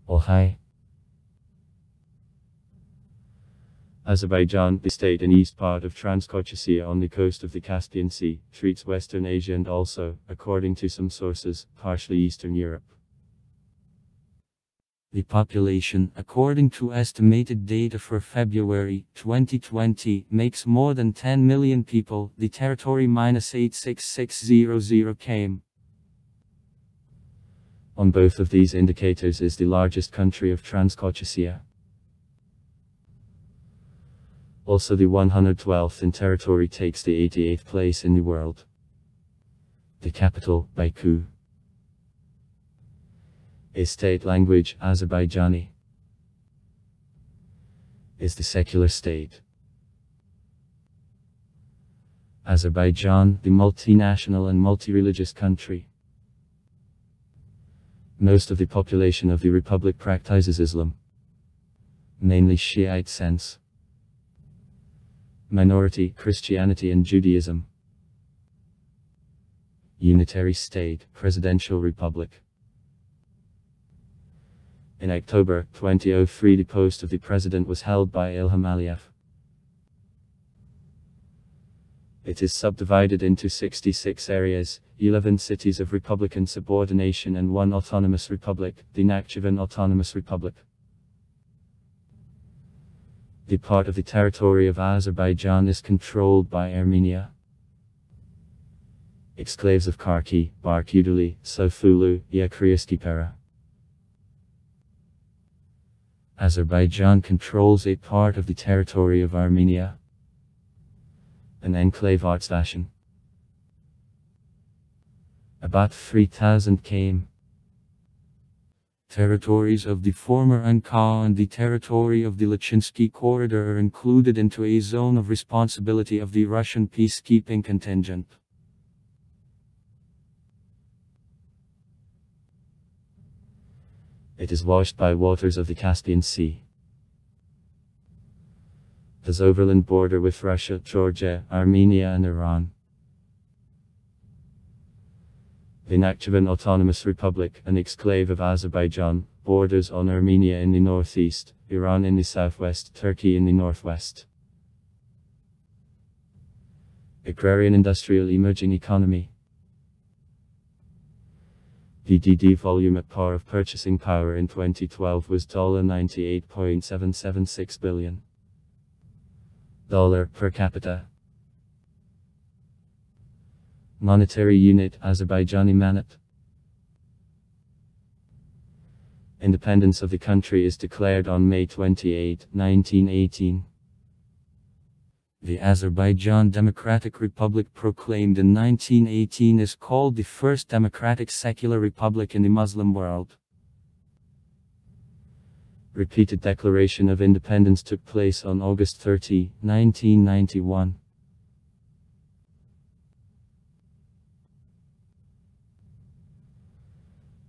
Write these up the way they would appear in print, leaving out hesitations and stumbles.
Olhay. Azerbaijan, the state and east part of Transcaucasia on the coast of the Caspian Sea, treats Western Asia and also, according to some sources, partially Eastern Europe. The population, according to estimated data for February 2020, makes more than 10 million people, the territory -86600 km. On both of these indicators is the largest country of Transcaucasia. Also the 112th in territory takes the 88th place in the world. The capital, Baku. A state language, Azerbaijani, is the secular state. Azerbaijan, the multinational and multi-religious country. Most of the population of the republic practices Islam, mainly Shiite sects. Minority, Christianity and Judaism. Unitary state, presidential republic. In October 2003 the post of the president was held by Ilham Aliyev. It is subdivided into 66 areas, 11 cities of republican subordination and 1 autonomous republic, the Nakhchivan Autonomous Republic. The part of the territory of Azerbaijan is controlled by Armenia. Exclaves of Karki, Barkuduli, Sofulu, Yakriaskipera. Azerbaijan controls a part of the territory of Armenia. An enclave Artstation. About 3,000 km. Territories of the former Ankara and the territory of the Lachinsky corridor are included into a zone of responsibility of the Russian peacekeeping contingent. It is washed by waters of the Caspian Sea. Has overland border with Russia, Georgia, Armenia and Iran. The Nakhchivan Autonomous Republic, an exclave of Azerbaijan, borders on Armenia in the northeast, Iran in the southwest, Turkey in the northwest. Agrarian industrial emerging economy. PDD volume at par of purchasing power in 2012 was $98.776 billion. Per capita. Monetary unit, Azerbaijani manat. Independence of the country is declared on May 28, 1918. The Azerbaijan Democratic Republic, proclaimed in 1918, is called the first democratic secular republic in the Muslim world. Repeated declaration of independence took place on August 30, 1991.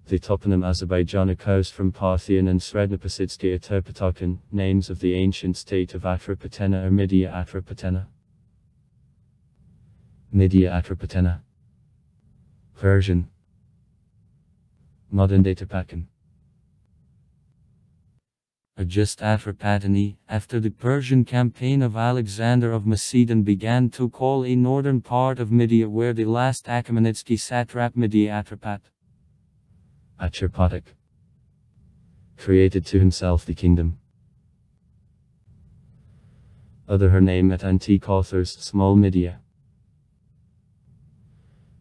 The toponym Azerbaijan occurs from Parthian and Srednopasitsky Aturpatakan, names of the ancient state of Atropatena or Midia Atropatena. Midia Atropatena. Persian. Modern day Tapakan. Just Atropatene, after the Persian campaign of Alexander of Macedon began to call a northern part of Media where the last Achaemenidski satrap Media Atropat. Aturpatic. Created to himself the kingdom. Other her name at antique authors, Small Media.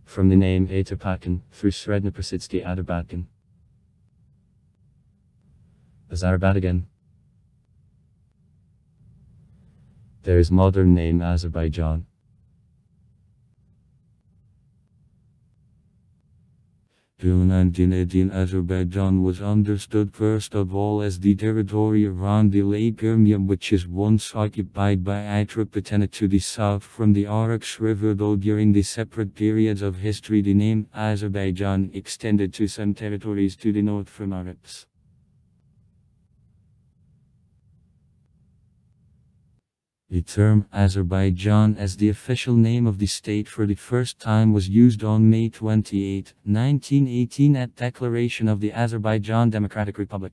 From the name Aturpakan, through Srednopasitsky Adarbatkan. Azerbaijan. There is modern name Azerbaijan. In Azerbaijan was understood first of all as the territory around the Lake Urmia, which is once occupied by Atropatena to the south from the Araks River, though during the separate periods of history the name Azerbaijan extended to some territories to the north from Araks. The term Azerbaijan as the official name of the state for the first time was used on May 28, 1918 at Declaration of the Azerbaijan Democratic Republic.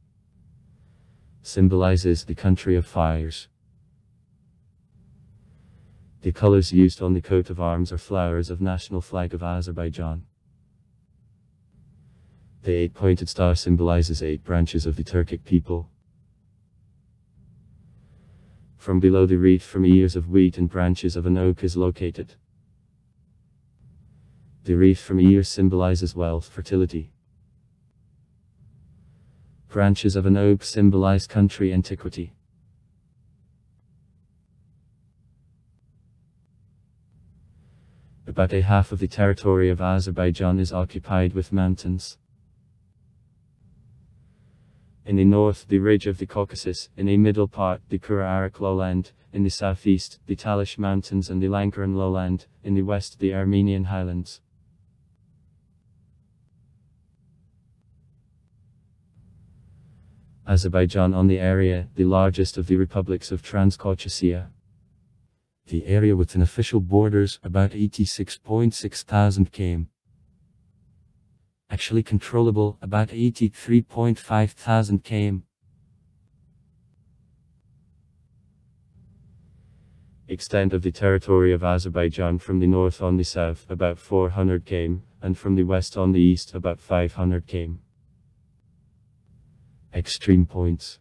symbolizes the country of fires. The colors used on the coat of arms are flowers of national flag of Azerbaijan. The 8-pointed star symbolizes 8 branches of the Turkic people. From below the wreath from ears of wheat and branches of an oak is located. The wreath from ears symbolizes wealth, fertility. Branches of an oak symbolize country antiquity. About a half of the territory of Azerbaijan is occupied with mountains. In the north, the ridge of the Caucasus; in the middle part, the Kara-Arak lowland; in the southeast, the Talish mountains and the Lankaran lowland; in the west, the Armenian highlands. Azerbaijan on the area, the largest of the republics of Transcaucasia. The area within official borders, about 86.6 thousand km. Actually controllable, about 83.5 thousand km. Extent of the territory of Azerbaijan from the north on the south, about 400 km, and from the west on the east, about 500 km. Extreme points: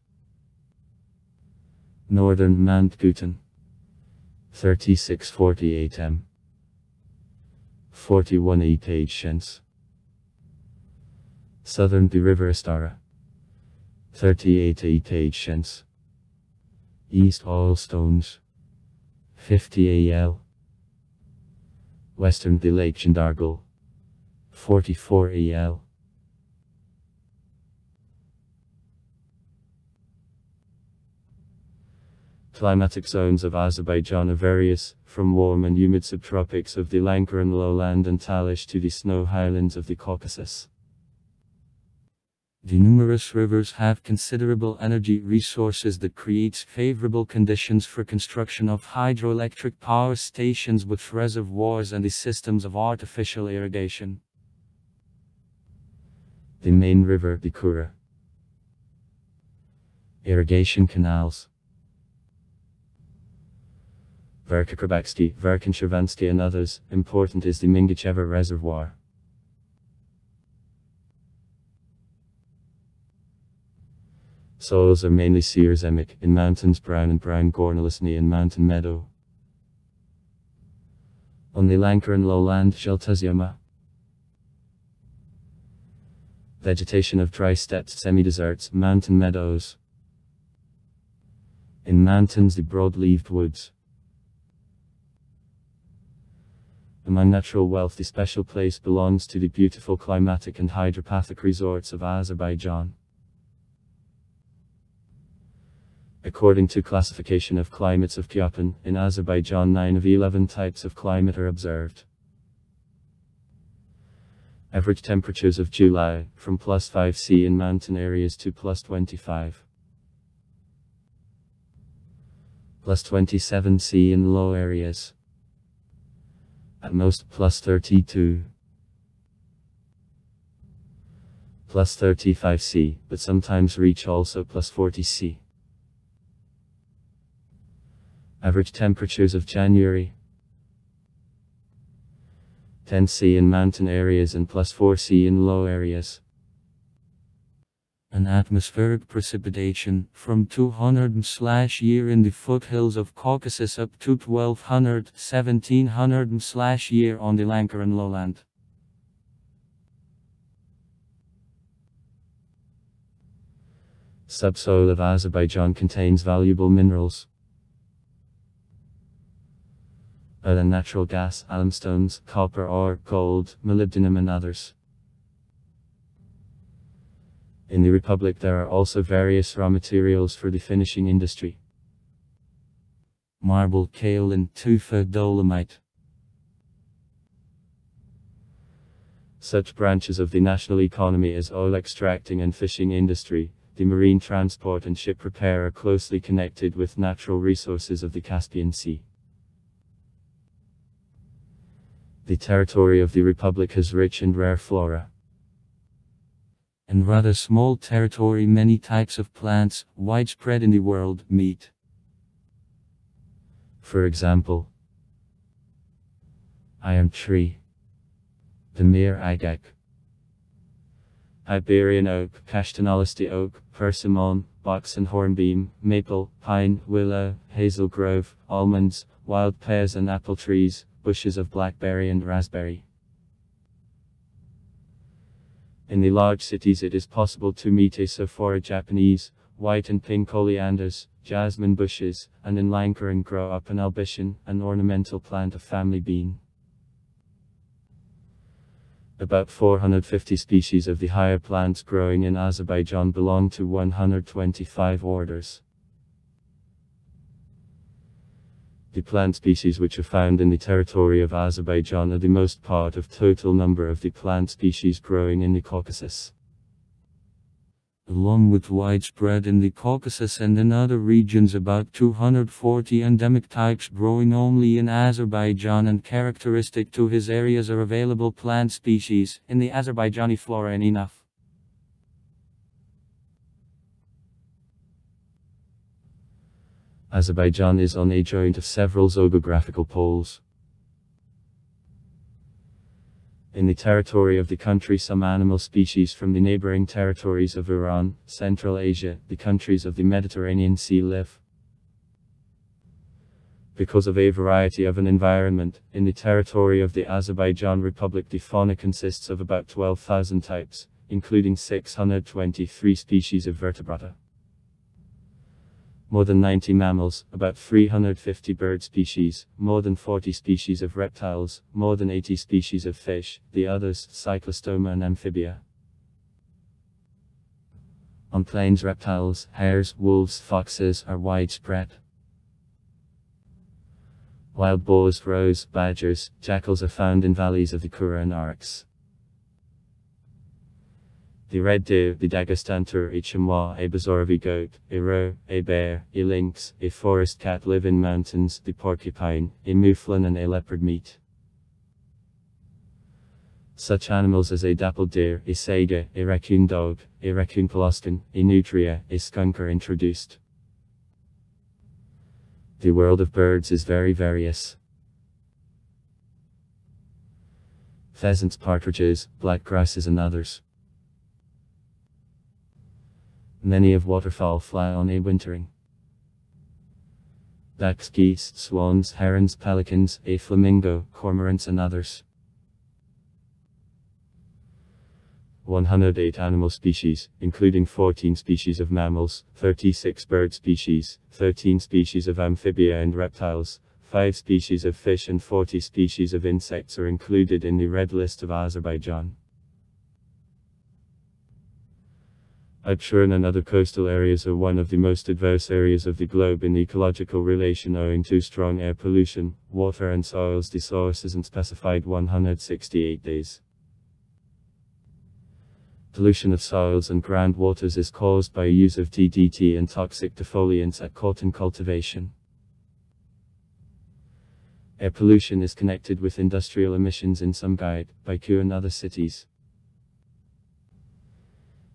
Northern Mount Gutan, 3648 m, 41.8 Shens. Southern the river Astara, 38.8 Shens. East all stones, 50 al. Western the lake Gendargal, 44 al. Climatic zones of Azerbaijan are various, from warm and humid subtropics of the Lankaran lowland and Talish to the snow highlands of the Caucasus. The numerous rivers have considerable energy resources that creates favorable conditions for construction of hydroelectric power stations with reservoirs and the systems of artificial irrigation. The main river, the Kura. Irrigation canals: Verkhakrabaksky, Verkhanshervansky and others. Important is the Mingachevo Reservoir. Soils are mainly Searzemic, in mountains brown and brown Gornolesny and mountain meadow. On the Lankaran lowland, Zheltuzyoma. Vegetation of dry steppes, semi-deserts, mountain meadows. In mountains, the broad-leaved woods. Among natural wealth, the special place belongs to the beautiful climatic and hydropathic resorts of Azerbaijan. According to classification of climates of Köppen, in Azerbaijan 9 of 11 types of climate are observed. Average temperatures of July, from +5 C in mountain areas to +25. +27 C in low areas. At most +32. +35 C, but sometimes reach also +40 C. Average temperatures of January: 10 C in mountain areas and +4 C in low areas. An atmospheric precipitation from 200 year in the foothills of Caucasus up to 1200-1700 year on the Lankaran lowland. Subsoil of Azerbaijan contains valuable minerals. Oil and natural gas, alumstones, copper ore, gold, molybdenum and others. In the Republic there are also various raw materials for the finishing industry. Marble, kaolin, tufa, dolomite. Such branches of the national economy as oil extracting and fishing industry, the marine transport and ship repair are closely connected with natural resources of the Caspian Sea. The territory of the Republic has rich and rare flora. and rather small territory. Many types of plants, widespread in the world, meet. For example, iron tree, Demir agak, Iberian oak, Castanolisti oak, persimmon, box and hornbeam, maple, pine, willow, hazel grove, almonds, wild pears and apple trees, bushes of blackberry and raspberry. In the large cities it is possible to meet Asophora Japanese, white and pink oleanders, jasmine bushes, and in Lankaran grow up an albician, an ornamental plant of family bean. About 450 species of the higher plants growing in Azerbaijan belong to 125 orders. The plant species which are found in the territory of Azerbaijan are the most part of total number of the plant species growing in the Caucasus. Along with widespread in the Caucasus and in other regions, about 240 endemic types growing only in Azerbaijan and characteristic to his areas are available plant species in the Azerbaijani flora and enough. Azerbaijan is on a joint of several zoogeographical poles. In the territory of the country, some animal species from the neighboring territories of Iran, Central Asia, the countries of the Mediterranean Sea live. Because of a variety of an environment, in the territory of the Azerbaijan Republic the fauna consists of about 12,000 types, including 623 species of vertebrata. More than 90 mammals, about 350 bird species, more than 40 species of reptiles, more than 80 species of fish, the others, cyclostoma and amphibia. On plains reptiles, hares, wolves, foxes are widespread. Wild boars, crows, badgers, jackals are found in valleys of the Kura and Araks. The red deer, the Dagestantur, a chamois, a Bazorovi goat, a roe, a bear, a lynx, a forest cat live in mountains, the porcupine, a mouflon and a leopard meet. Such animals as a dappled deer, a saiga, a raccoon dog, a raccoon pelaskan, a nutria, a skunk are introduced. The world of birds is very various. Pheasants, partridges, black grouses and others. Many of waterfowl fly on a wintering. Ducks, geese, swans, herons, pelicans, a flamingo, cormorants and others. 108 animal species, including 14 species of mammals, 36 bird species, 13 species of amphibia and reptiles, 5 species of fish and 40 species of insects are included in the Red List of Azerbaijan. Absheron and other coastal areas are one of the most adverse areas of the globe in ecological relation owing to strong air pollution, water and soils. The source isn't specified. 168 days. Pollution of soils and groundwaters is caused by use of DDT and toxic defoliants at cotton cultivation. Air pollution is connected with industrial emissions in Sumgayit, Baku and other cities.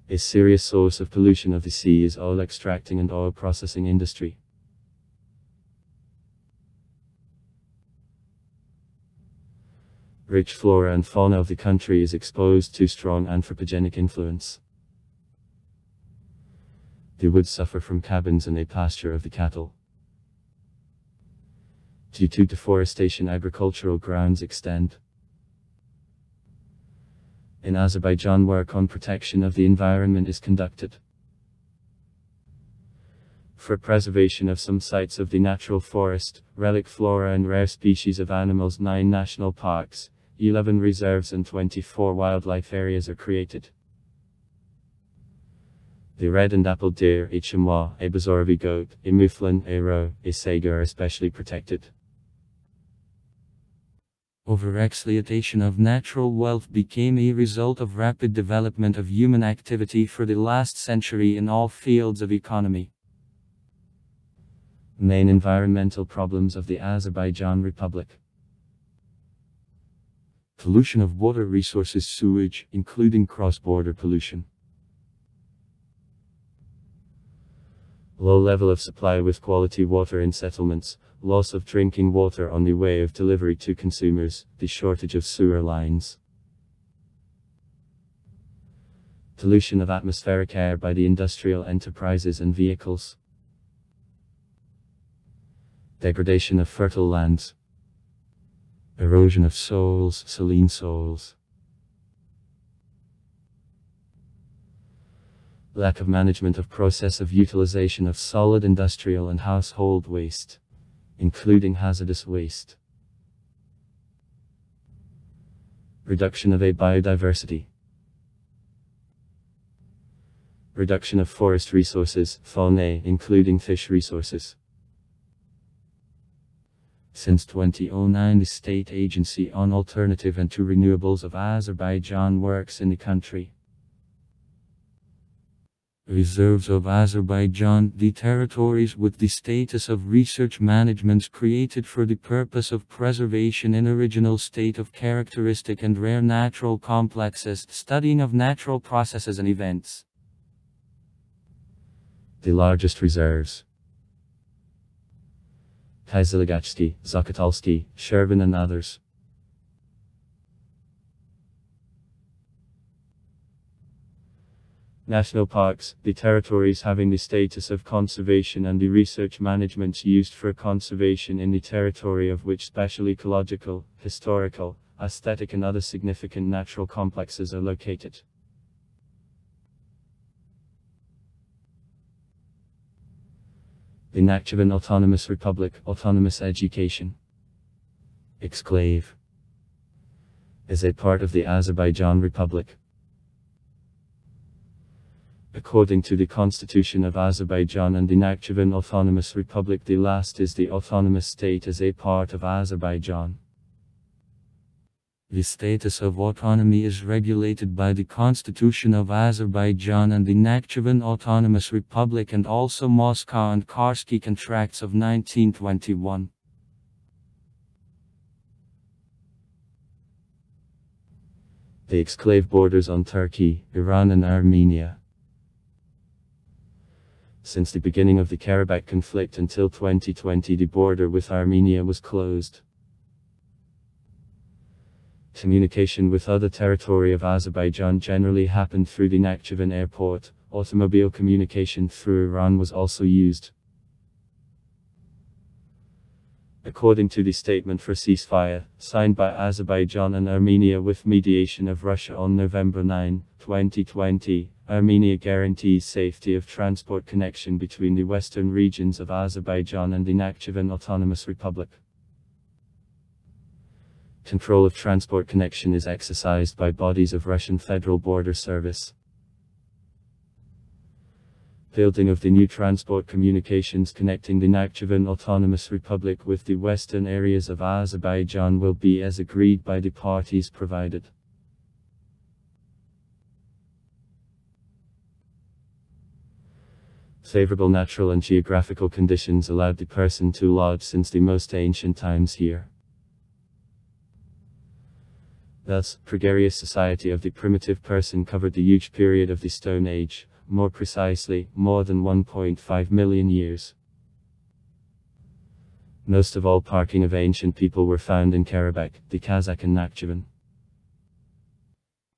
A serious source of pollution of the sea is oil extracting and oil processing industry. Rich flora and fauna of the country is exposed to strong anthropogenic influence. The woods suffer from cabins and a pasture of the cattle. Due to deforestation, agricultural grounds extend. In Azerbaijan, work on protection of the environment is conducted. For preservation of some sites of the natural forest, relic flora and rare species of animals, 9 national parks, 11 reserves and 24 wildlife areas are created. The red and dappled deer, a chamois, a Bazorovi goat, a mouflon, a roe, a saiga are especially protected. Overexploitation of natural wealth became a result of rapid development of human activity for the last century in all fields of economy. Main environmental problems of the Azerbaijan Republic. Pollution of water resources, sewage, including cross-border pollution. Low level of supply with quality water in settlements, loss of drinking water on the way of delivery to consumers, the shortage of sewer lines. Pollution of atmospheric air by the industrial enterprises and vehicles. Degradation of fertile lands. Erosion of soils, saline soils. Lack of management of process of utilization of solid industrial and household waste, including hazardous waste. Reduction of biodiversity. Reduction of forest resources, faunae, including fish resources. Since 2009, the State Agency on Alternative and to Renewables of Azerbaijan works in the country. Reserves of Azerbaijan, the territories with the status of research managements created for the purpose of preservation in original state of characteristic and rare natural complexes, studying of natural processes and events. The largest reserves: Kizilagatsky, Zakatalsky, Shervin and others. National parks, the territories having the status of conservation and the research managements used for conservation in the territory of which special ecological, historical, aesthetic and other significant natural complexes are located. The Nakhchivan Autonomous Republic, Autonomous Education Exclave is a part of the Azerbaijan Republic. According to the Constitution of Azerbaijan and the Nakhchivan Autonomous Republic, the last is the autonomous state as a part of Azerbaijan. The status of autonomy is regulated by the Constitution of Azerbaijan and the Nakhchivan Autonomous Republic and also Moscow and Karsky Contracts of 1921. The exclave borders on Turkey, Iran and Armenia. Since the beginning of the Karabakh conflict until 2020, the border with Armenia was closed. Communication with other territory of Azerbaijan generally happened through the Nakhchivan airport. Automobile communication through Iran was also used. According to the statement for ceasefire, signed by Azerbaijan and Armenia with mediation of Russia on November 9, 2020, Armenia guarantees safety of transport connection between the western regions of Azerbaijan and the Nakhchivan Autonomous Republic. Control of transport connection is exercised by bodies of Russian Federal Border Service. Building of the new transport communications connecting the Nakhchivan Autonomous Republic with the western areas of Azerbaijan will be as agreed by the parties provided. Favorable natural and geographical conditions allowed the person to lodge since the most ancient times here. Thus, gregarious society of the primitive person covered the huge period of the Stone Age, more precisely, more than 1.5 million years. Most of all parking of ancient people were found in Karabakh, the Kazakh and Nakhchivan.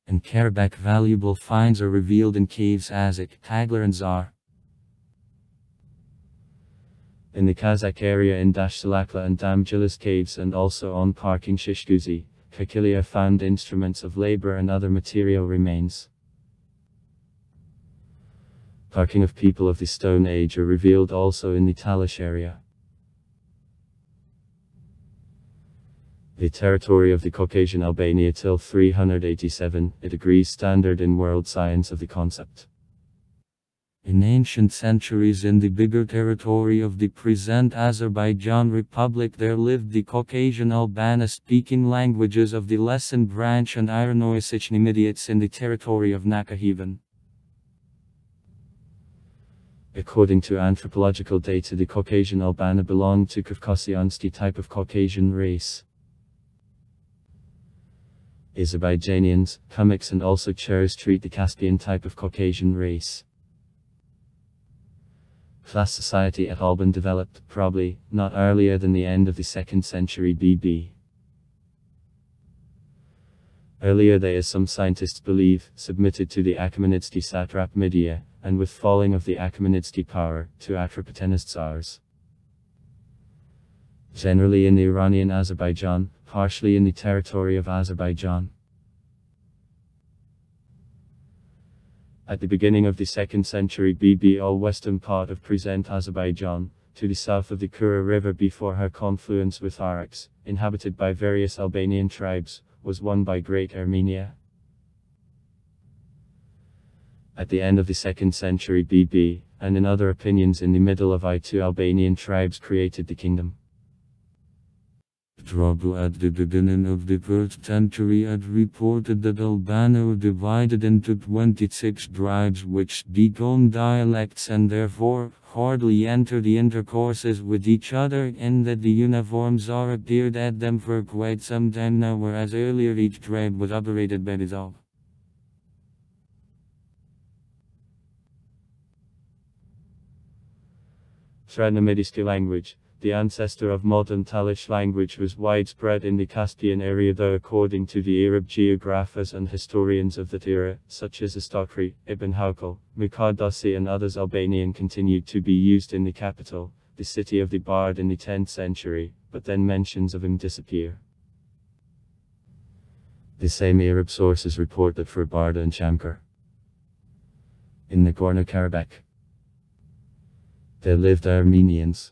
In Karabakh, valuable finds are revealed in caves Azak, Tagler and Zar. In the Kazakh area in Dashsalakla and Damjilas caves and also on parking Shishguzi, Kakilia found instruments of labor and other material remains. Parking of people of the Stone Age are revealed also in the Talish area. The territory of the Caucasian Albania till 387, it agrees standard in world science of the concept. In ancient centuries in the bigger territory of the present Azerbaijan Republic there lived the Caucasian Albana-speaking languages of the Lesan branch and Iranoisic Nemidiots in the territory of Nakhivan. According to anthropological data, the Caucasian Albana belonged to Kavkasiansky type of Caucasian race. Azerbaijanians, Kumyks and also Chers treat the Caspian type of Caucasian race. Class society at Alban developed, probably, not earlier than the end of the 2nd century BB. Earlier they, as some scientists believe, submitted to the Achaemenidski satrap Media, and with falling of the Achaemenidski power, to Atropatene Tsars. Generally in the Iranian Azerbaijan, partially in the territory of Azerbaijan. At the beginning of the 2nd century BB, all western part of present Azerbaijan, to the south of the Kura River before her confluence with Arax, inhabited by various Albanian tribes, was won by Great Armenia. At the end of the 2nd century BB, and in other opinions in the middle of I2 Albanian tribes created the kingdom. Strabo at the beginning of the 1st century had reported that Albania was divided into 26 tribes which speak own dialects and therefore hardly enter the intercourses with each other, and that the uniform czar appeared at them for quite some time now, whereas earlier each tribe was operated by itself. Srednjomediski language, the ancestor of modern Talish language, was widespread in the Caspian area, though according to the Arab geographers and historians of that era, such as Astokri, Ibn Hawqal, Muqaddasi and others, Albanian continued to be used in the capital, the city of the Bard, in the 10th century, but then mentions of him disappear. The same Arab sources report that for Barda and Shamkar, in Nagorno-Karabakh, there lived Armenians.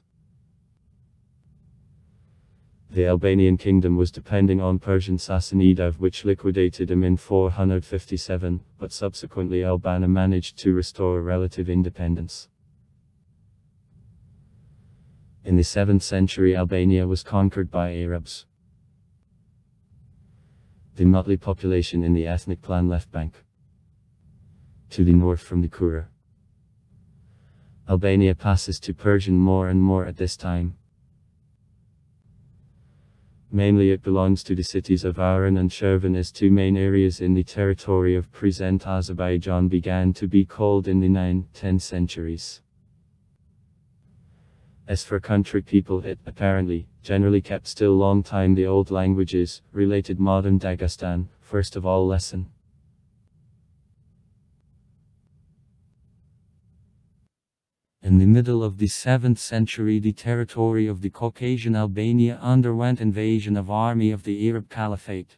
The Albanian kingdom was depending on Persian Sassanida, which liquidated him in 457, but subsequently Albania managed to restore relative independence. In the 7th century Albania was conquered by Arabs. The motley population in the ethnic clan left bank, to the north from the Kura. Albania passes to Persian more and more at this time. Mainly it belongs to the cities of Aran and Shirvan, as two main areas in the territory of present Azerbaijan began to be called in the 9th-10th centuries. As for country people, it, apparently, generally kept still long time the old languages, related modern Dagestan, first of all lesson. In the middle of the 7th century, the territory of the Caucasian Albania underwent invasion of army of the Arab Caliphate.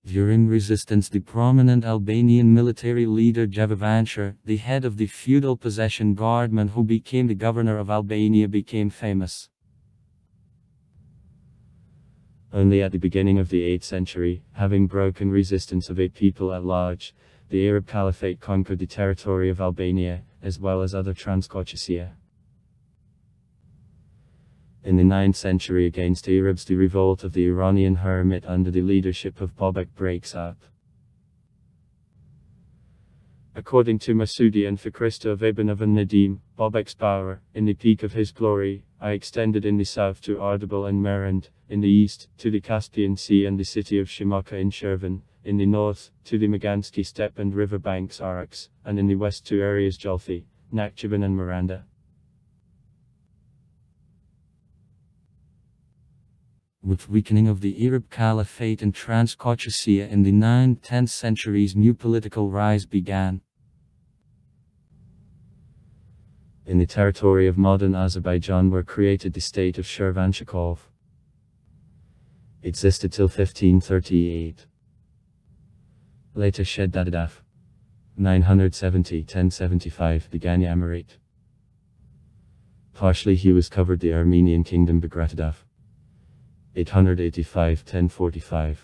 During resistance, the prominent Albanian military leader Jevavanshir, the head of the feudal possession guardman who became the governor of Albania, became famous. Only at the beginning of the 8th century, having broken resistance of a people at large, the Arab Caliphate conquered the territory of Albania, as well as other Transcaucasia. In the 9th century, against Arabs, the revolt of the Iranian hermit under the leadership of Bobek breaks out. According to Masudi and Fikrista of Ibn Avan Nadim, Bobek's power, in the peak of his glory, extended in the south to Ardabil and Merand, in the east, to the Caspian Sea and the city of Shimaka in Shirvan, in the north, to the Magansky steppe and river banks Arax, and in the west to areas Jalfi, Nakhchivan and Miranda. With weakening of the Arab Caliphate in Transcaucasia in the 9th-10th centuries, new political rise began. In the territory of modern Azerbaijan were created the state of Shirvanshahov. It existed till 1538. Later Sheddadadaf, 970-1075, began the Emirate. Partially he was covered the Armenian kingdom Bagratadaf, 885-1045.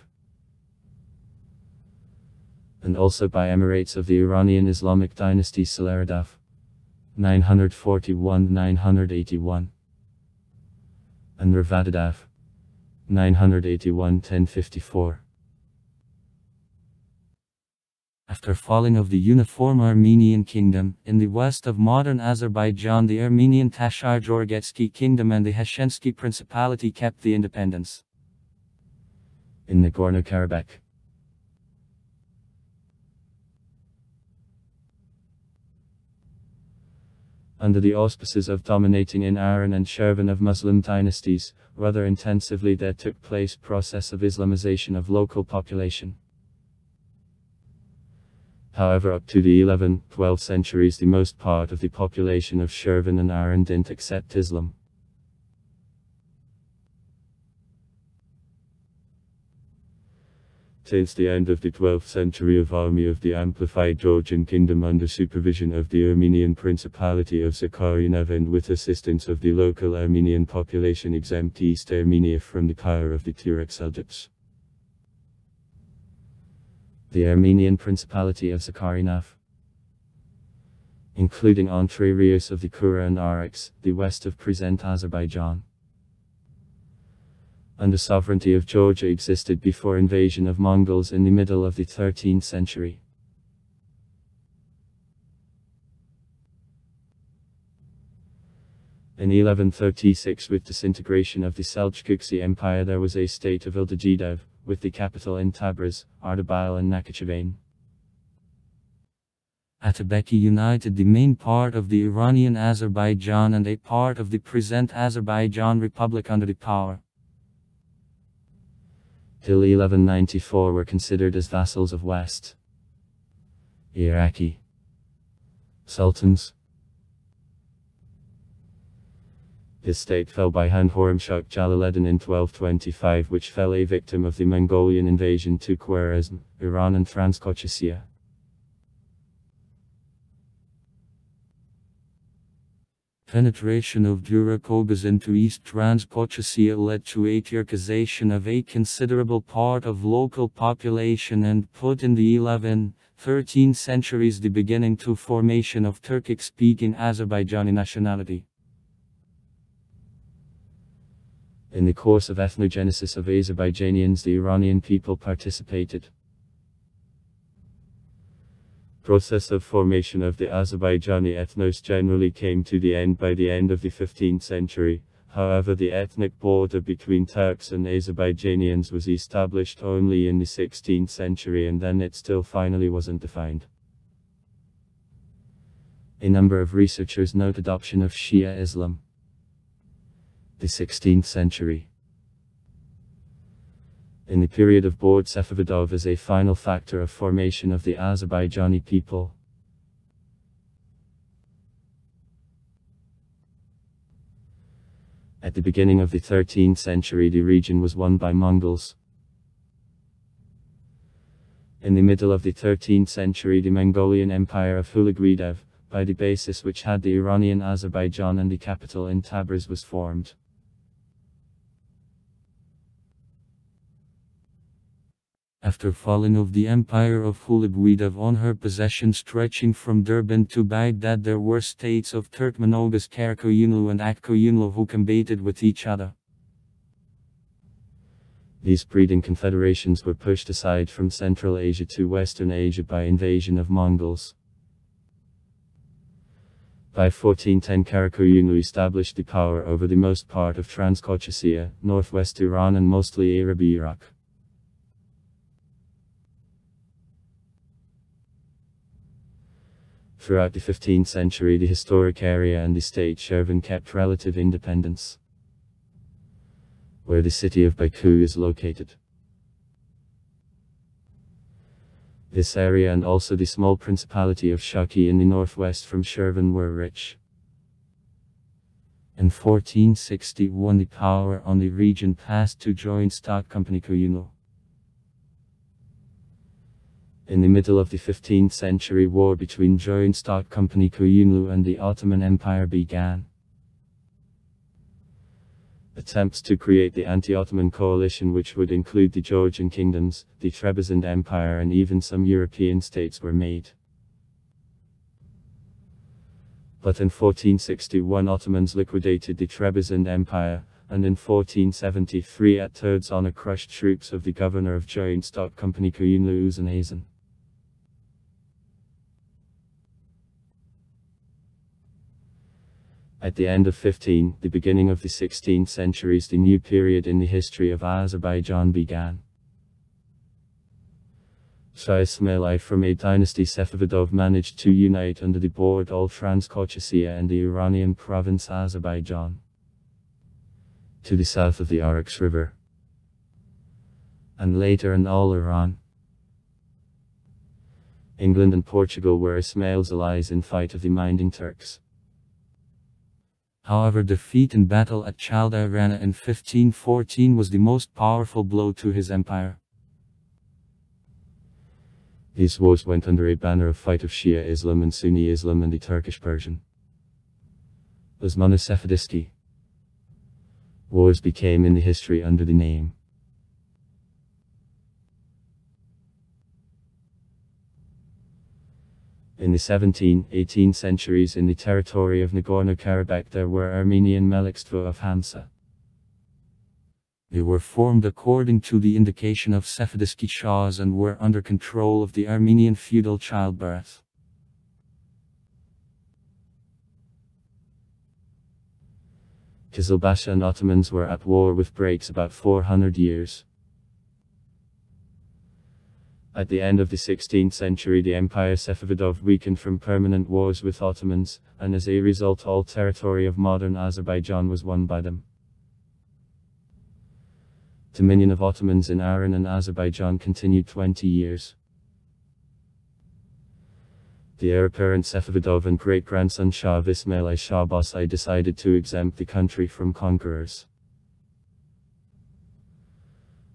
And also by emirates of the Iranian Islamic dynasty Salaradaf, 941-981. And Ravadadaf, 981-1054. After falling of the uniform Armenian kingdom, in the west of modern Azerbaijan the Armenian Tashar-Jorgetsky kingdom and the Heshensky principality kept the independence. In Nagorno-Karabakh, Under the auspices of dominating in Aran and Shirvan of Muslim dynasties, rather intensively there took place process of Islamization of local population. However, up to the 11th, 12th centuries the most part of the population of Shirvan and Aran didn't accept Islam. Since the end of the 12th century of army of the amplified Georgian kingdom under supervision of the Armenian Principality of Zakharinav and with assistance of the local Armenian population exempt East Armenia from the power of the Turek Seljuks. The Armenian Principality of Zakharinav, including Entre Rios of the Kura and Araks, the west of present Azerbaijan, under sovereignty of Georgia existed before invasion of Mongols in the middle of the 13th century. In 1136 with disintegration of the Seljuqi Empire there was a state of Ildijidev, with the capital in Tabriz, Ardabil and Nakhchivan. Atabeki united the main part of the Iranian Azerbaijan and a part of the present Azerbaijan Republic under the power. Till 1194 were considered as vassals of West Iraqi sultans. His state fell by hand Horemshah Jalaluddin in 1225, which fell a victim of the Mongolian invasion to Khwarezm, Iran and Transcaucasia. Penetration of Durakobas into East Transcaucasia led to a Turkization of a considerable part of local population and put in the 11th, 13th centuries the beginning to formation of Turkic-speaking Azerbaijani nationality. In the course of ethnogenesis of Azerbaijanians the Iranian people participated. Process of formation of the Azerbaijani ethnos generally came to the end by the end of the 15th century, however the ethnic border between Turks and Azerbaijanians was established only in the 16th century and then it still finally wasn't defined. A number of researchers note adoption of Shia Islam. The 16th century. In the period of Bord Safavidov as a final factor of formation of the Azerbaijani people. At the beginning of the 13th century the region was won by Mongols. In the middle of the 13th century the Mongolian Empire of Hulaguidev, by the basis which had the Iranian Azerbaijan and the capital in Tabriz was formed. After falling of the empire of Hulaguidev on her possession stretching from Derbent to Baghdad there were states of Turkmenogas Karakoyunlu and Akkoyunlu who combated with each other. These breeding confederations were pushed aside from Central Asia to Western Asia by invasion of Mongols. By 1410 Karakoyunlu established the power over the most part of Transcaucasia, northwest Iran and mostly Arab Iraq. Throughout the 15th century the historic area and the state Shirvan kept relative independence, where the city of Baku is located. This area and also the small principality of Shaki in the northwest from Shirvan were rich. In 1461 the power on the region passed to joint stock company Koyunlu. In the middle of the 15th century war between joint stock company Koyunlu and the Ottoman Empire began. Attempts to create the anti-Ottoman coalition which would include the Georgian kingdoms, the Trebizond Empire and even some European states were made. But in 1461 Ottomans liquidated the Trebizond Empire, and in 1473 at Turdzana crushed troops of the governor of joint stock company Koyunlu Uzun. At the end of the beginning of the 16th centuries the new period in the history of Azerbaijan began. Shah Ismail I from a dynasty Safavidov managed to unite under the board all Transcaucasia and the Iranian province Azerbaijan, to the south of the Oryx River, and later in all Iran. England and Portugal were Ismail's allies in fight of the minding Turks. However, defeat in battle at Chalda Rana in 1514 was the most powerful blow to his empire. These wars went under a banner of fight of Shia Islam and Sunni Islam and the Turkish Persian Osmano-Safavidsky wars became in the history under the name. In the 17th, 18th centuries in the territory of Nagorno-Karabakh there were Armenian Melikstvo of Hamsa. They were formed according to the indication of Safavidsky Shahs and were under control of the Armenian feudal childbirth. Kizilbash and Ottomans were at war with breaks about 400 years. At the end of the 16th century the Empire Safavidov weakened from permanent wars with Ottomans, and as a result all territory of modern Azerbaijan was won by them. Dominion of Ottomans in Aran and Azerbaijan continued 20 years. The heir apparent Safavidov and great-grandson Shah of Ismail I Shah Abbas I decided to exempt the country from conquerors.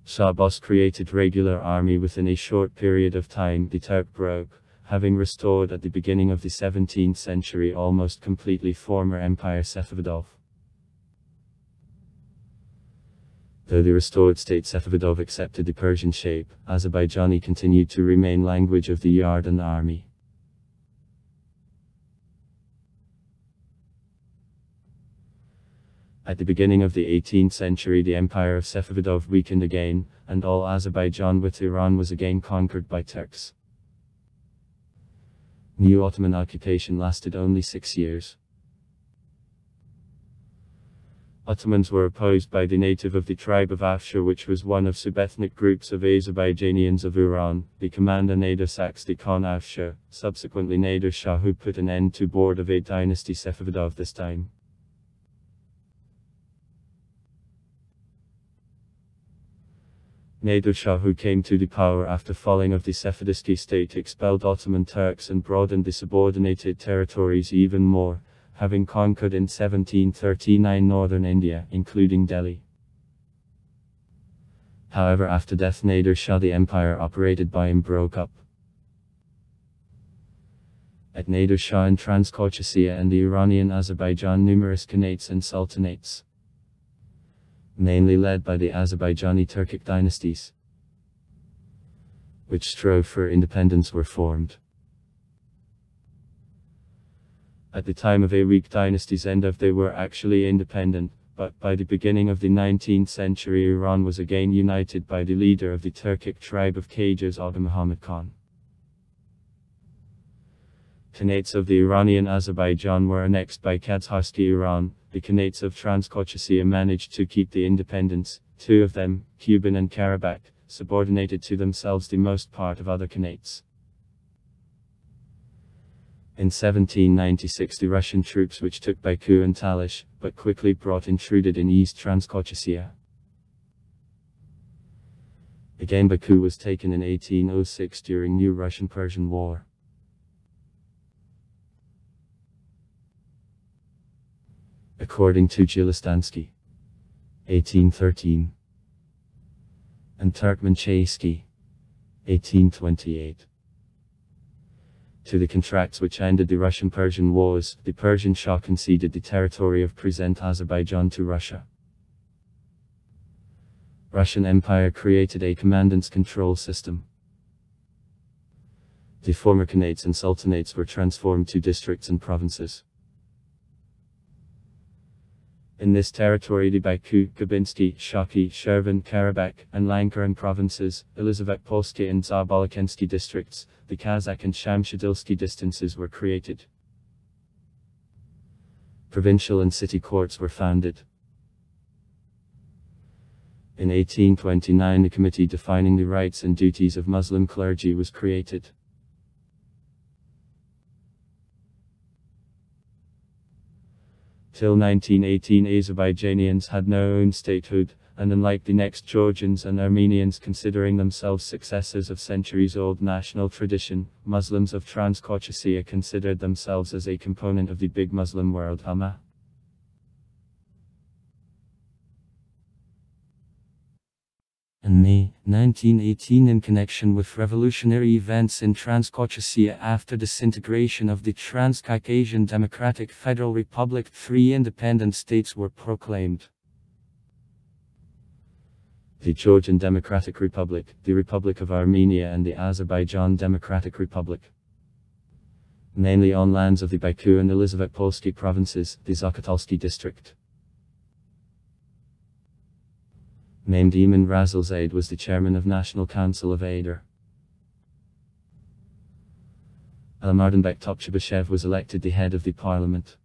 Shah Abbas created regular army within a short period of time. The Turk broke, having restored at the beginning of the 17th century almost completely former Empire Safavidov. Though the restored state Safavidov accepted the Persian shape, Azerbaijani continued to remain language of the yard and army. At the beginning of the 18th century the Empire of Safavidov weakened again, and all Azerbaijan with Iran was again conquered by Turks. New Ottoman occupation lasted only 6 years. Ottomans were opposed by the native of the tribe of Afshar, which was one of subethnic groups of Azerbaijanians of Iran, the commander Nader Saxti Khan Afshar, subsequently Nader Shah, who put an end to board of a dynasty Safavidov this time. Nader Shah, who came to the power after falling of the Safavidsky state, expelled Ottoman Turks and broadened the subordinated territories even more, having conquered in 1739 northern India, including Delhi. However, after death Nader Shah the empire operated by him broke up. At Nader Shah in Transcaucasia and the Iranian Azerbaijan numerous khanates and sultanates, mainly led by the Azerbaijani Turkic dynasties, which strove for independence, were formed. At the time of a weak dynasty's end they were actually independent, but by the beginning of the 19th century Iran was again united by the leader of the Turkic tribe of Qajars, Aga Muhammad Khan. Khanates of the Iranian Azerbaijan were annexed by Kazharsky Iran. The Khanates of Transcaucasia managed to keep the independence, two of them, Kuban and Karabakh, subordinated to themselves the most part of other Khanates. In 1796 the Russian troops which took Baku and Talish, but quickly intruded in East Transcaucasia. Again Baku was taken in 1806 during New Russian-Persian War. According to Gilistansky, 1813, and Turkmenchaysky, 1828. To the contracts which ended the Russian-Persian Wars, the Persian Shah conceded the territory of present Azerbaijan to Russia. Russian Empire created a commandant's control system. The former Khanates and Sultanates were transformed to districts and provinces. In this territory the Baku, Gabinsky, Shaki, Shirvan, Karabakh, and Lankaran provinces, Elizaveta-Polsky and Zabolokensky districts, the Kazakh and Shamshadilsky distances were created. Provincial and city courts were founded. In 1829, a committee defining the rights and duties of Muslim clergy was created. Till 1918, Azerbaijanians had no own statehood, and unlike the next Georgians and Armenians considering themselves successors of centuries-old national tradition, Muslims of Transcaucasia considered themselves as a component of the big Muslim world Ummah. In May 1918, in connection with revolutionary events in Transcaucasia after disintegration of the Transcaucasian Democratic Federal Republic, 3 independent states were proclaimed. The Georgian Democratic Republic, the Republic of Armenia and the Azerbaijan Democratic Republic. Mainly on lands of the Baku and Elizavetpolsky provinces, the Zakatalsky district. Named Emin Razalzade was the chairman of National Council of Ader. Alamardanbek Topchubashev was elected the head of the parliament.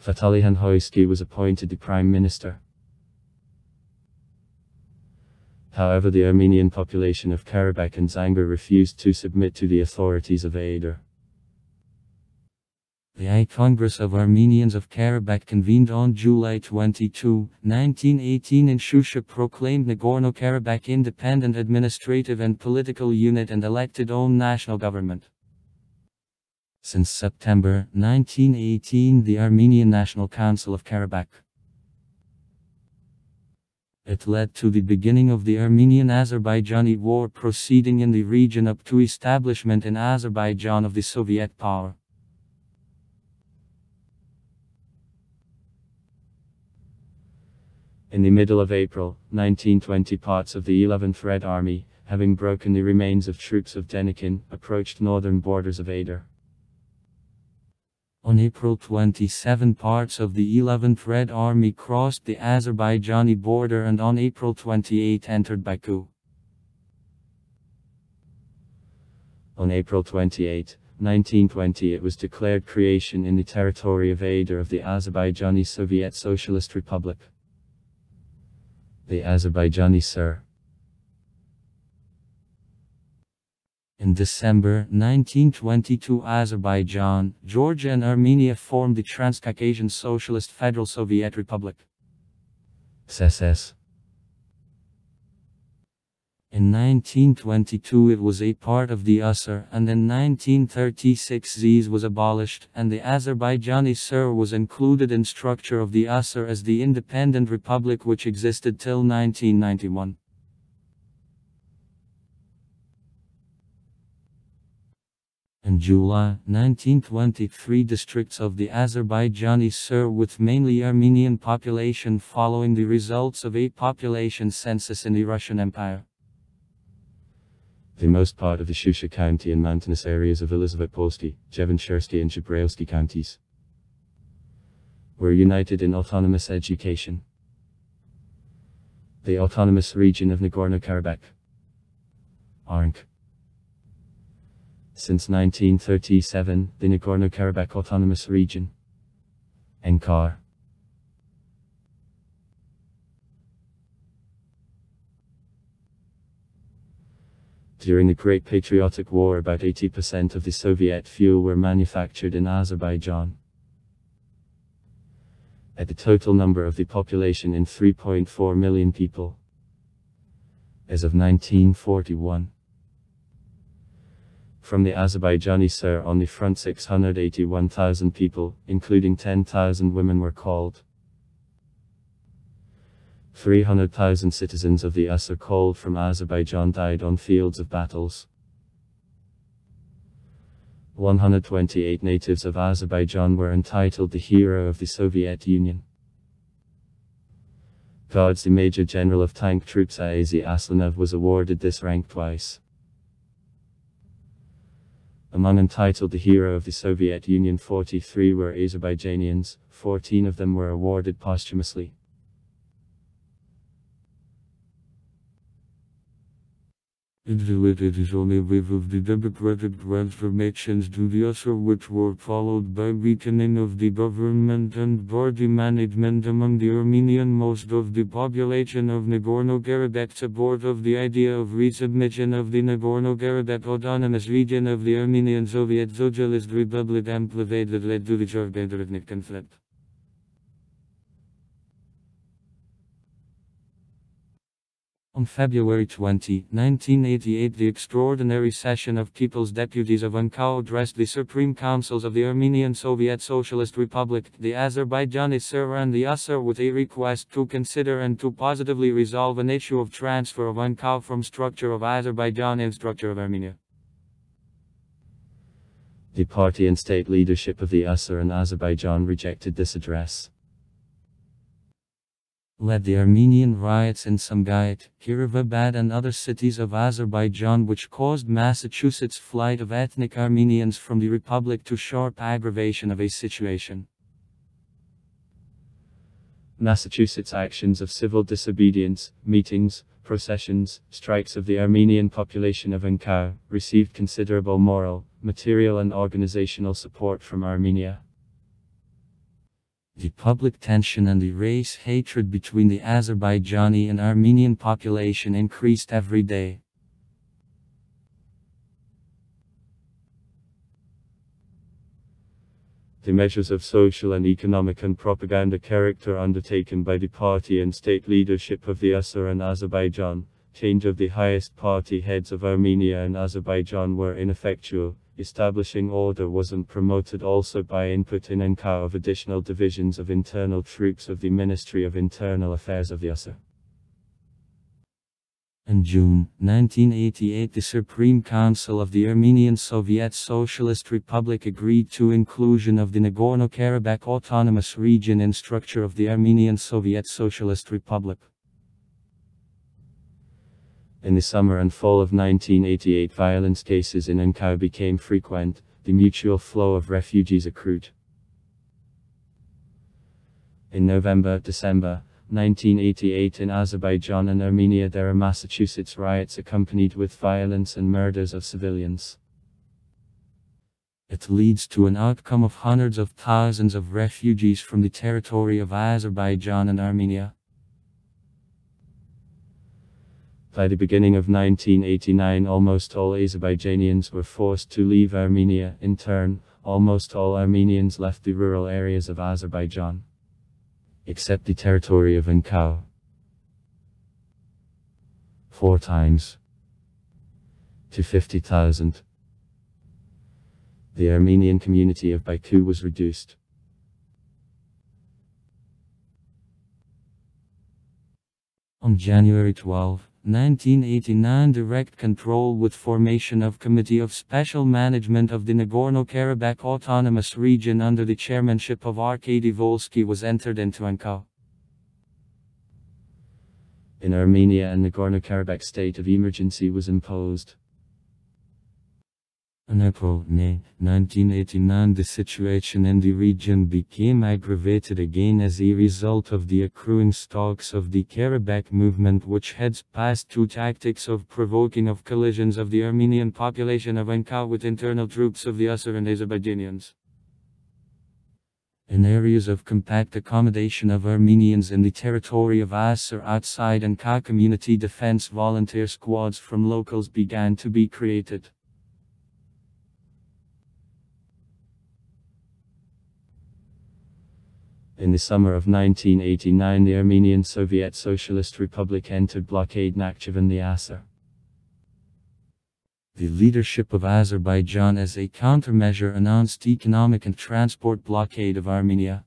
Fatalihan Hoysky was appointed the prime minister. However, the Armenian population of Karabakh and Zangur refused to submit to the authorities of Ader. The I Congress of Armenians of Karabakh convened on July 22, 1918 in Shusha, proclaimed Nagorno-Karabakh independent administrative and political unit and elected own national government. Since September 1918, the Armenian National Council of Karabakh. It led to the beginning of the Armenian-Azerbaijani war proceeding in the region up to establishment in Azerbaijan of the Soviet power. In the middle of April 1920, parts of the 11th Red Army, having broken the remains of troops of Denikin, approached northern borders of Ader. On April 27, parts of the 11th Red Army crossed the Azerbaijani border and on April 28 entered Baku. On April 28, 1920, it was declared creation in the territory of Ader of the Azerbaijani Soviet Socialist Republic. The Azerbaijani Sur. In December 1922, Azerbaijan, Georgia and Armenia formed the Transcaucasian Socialist Federal Soviet Republic. SSS. In 1922 it was a part of the USSR, and in 1936 ZIS was abolished, and the Azerbaijani Sur was included in structure of the USSR as the independent republic which existed till 1991. In July 1923, districts of the Azerbaijani Sur with mainly Armenian population following the results of a population census in the Russian Empire. The most part of the Shusha County and mountainous areas of Elizavetpolsky, Jevenshursky and Zhebrayovsky counties were united in autonomous education. The autonomous region of Nagorno-Karabakh. ARNK. Since 1937, the Nagorno-Karabakh Autonomous Region. NKAR. During the Great Patriotic War, about 80% of the Soviet fuel were manufactured in Azerbaijan. At the total number of the population in 3.4 million people. As of 1941. From the Azerbaijani Sur on the front, 681,000 people, including 10,000 women, were called. 300,000 citizens of the USSR called from Azerbaijan died on fields of battles. 128 natives of Azerbaijan were entitled the Hero of the Soviet Union. Guards, the Major General of Tank Troops Azi Aslanov was awarded this rank twice. Among entitled the Hero of the Soviet Union, 43 were Azerbaijanians, 14 of them were awarded posthumously. It is only a wave of the democratic transformations to the Assur which were followed by weakening of the government and party management among the Armenian. Most of the population of Nagorno-Karabakh support of the idea of resubmission of the Nagorno-Karabakh autonomous region of the Armenian Soviet Socialist Republic amplified that led to the sharp interethnic conflict. On February 20, 1988, the extraordinary session of People's Deputies of Ankara addressed the Supreme Councils of the Armenian Soviet Socialist Republic, the Azerbaijan Assur and the Assur with a request to consider and to positively resolve an issue of transfer of Ankara from structure of Azerbaijan and structure of Armenia. The party and state leadership of the Assur and Azerbaijan rejected this address. Led the Armenian riots in Sumgait, Kirovabad and other cities of Azerbaijan which caused Massachusetts' flight of ethnic Armenians from the Republic to sharp aggravation of a situation. Massachusetts' actions of civil disobedience, meetings, processions, strikes of the Armenian population of Ankara, received considerable moral, material and organizational support from Armenia. The public tension and the race hatred between the Azerbaijani and Armenian population increased every day. The measures of social and economic and propaganda character undertaken by the party and state leadership of the Assur and Azerbaijan, change of the highest party heads of Armenia and Azerbaijan were ineffectual. Establishing order wasn't promoted also by input in Ankara of additional divisions of internal troops of the Ministry of Internal Affairs of the Assur. In June 1988, the Supreme Council of the Armenian Soviet Socialist Republic agreed to inclusion of the Nagorno-Karabakh Autonomous Region in structure of the Armenian Soviet Socialist Republic. In the summer and fall of 1988, violence cases in Ankara became frequent, the mutual flow of refugees accrued. In November-December 1988 in Azerbaijan and Armenia there are Massachusetts riots accompanied with violence and murders of civilians. It leads to an outcome of hundreds of thousands of refugees from the territory of Azerbaijan and Armenia. By the beginning of 1989 almost all Azerbaijanians were forced to leave Armenia. In turn, almost all Armenians left the rural areas of Azerbaijan, except the territory of Ankara. 4 times to 50,000. The Armenian community of Baku was reduced. On January 12, 1989, direct control with formation of Committee of Special Management of the Nagorno-Karabakh Autonomous Region under the chairmanship of Arkady Volsky was entered into Ankara. In Armenia and Nagorno-Karabakh state of emergency was imposed. In April 1989, the situation in the region became aggravated again as a result of the accruing stocks of the Karabakh movement, which heads passed to tactics of provoking of collisions of the Armenian population of Ankara with internal troops of the Assur and Azerbaijanians. In areas of compact accommodation of Armenians in the territory of Assur outside Ankara, community defense volunteer squads from locals began to be created. In the summer of 1989 the Armenian Soviet Socialist Republic entered blockade Nakhchivan the Assur. The leadership of Azerbaijan as a countermeasure announced economic and transport blockade of Armenia.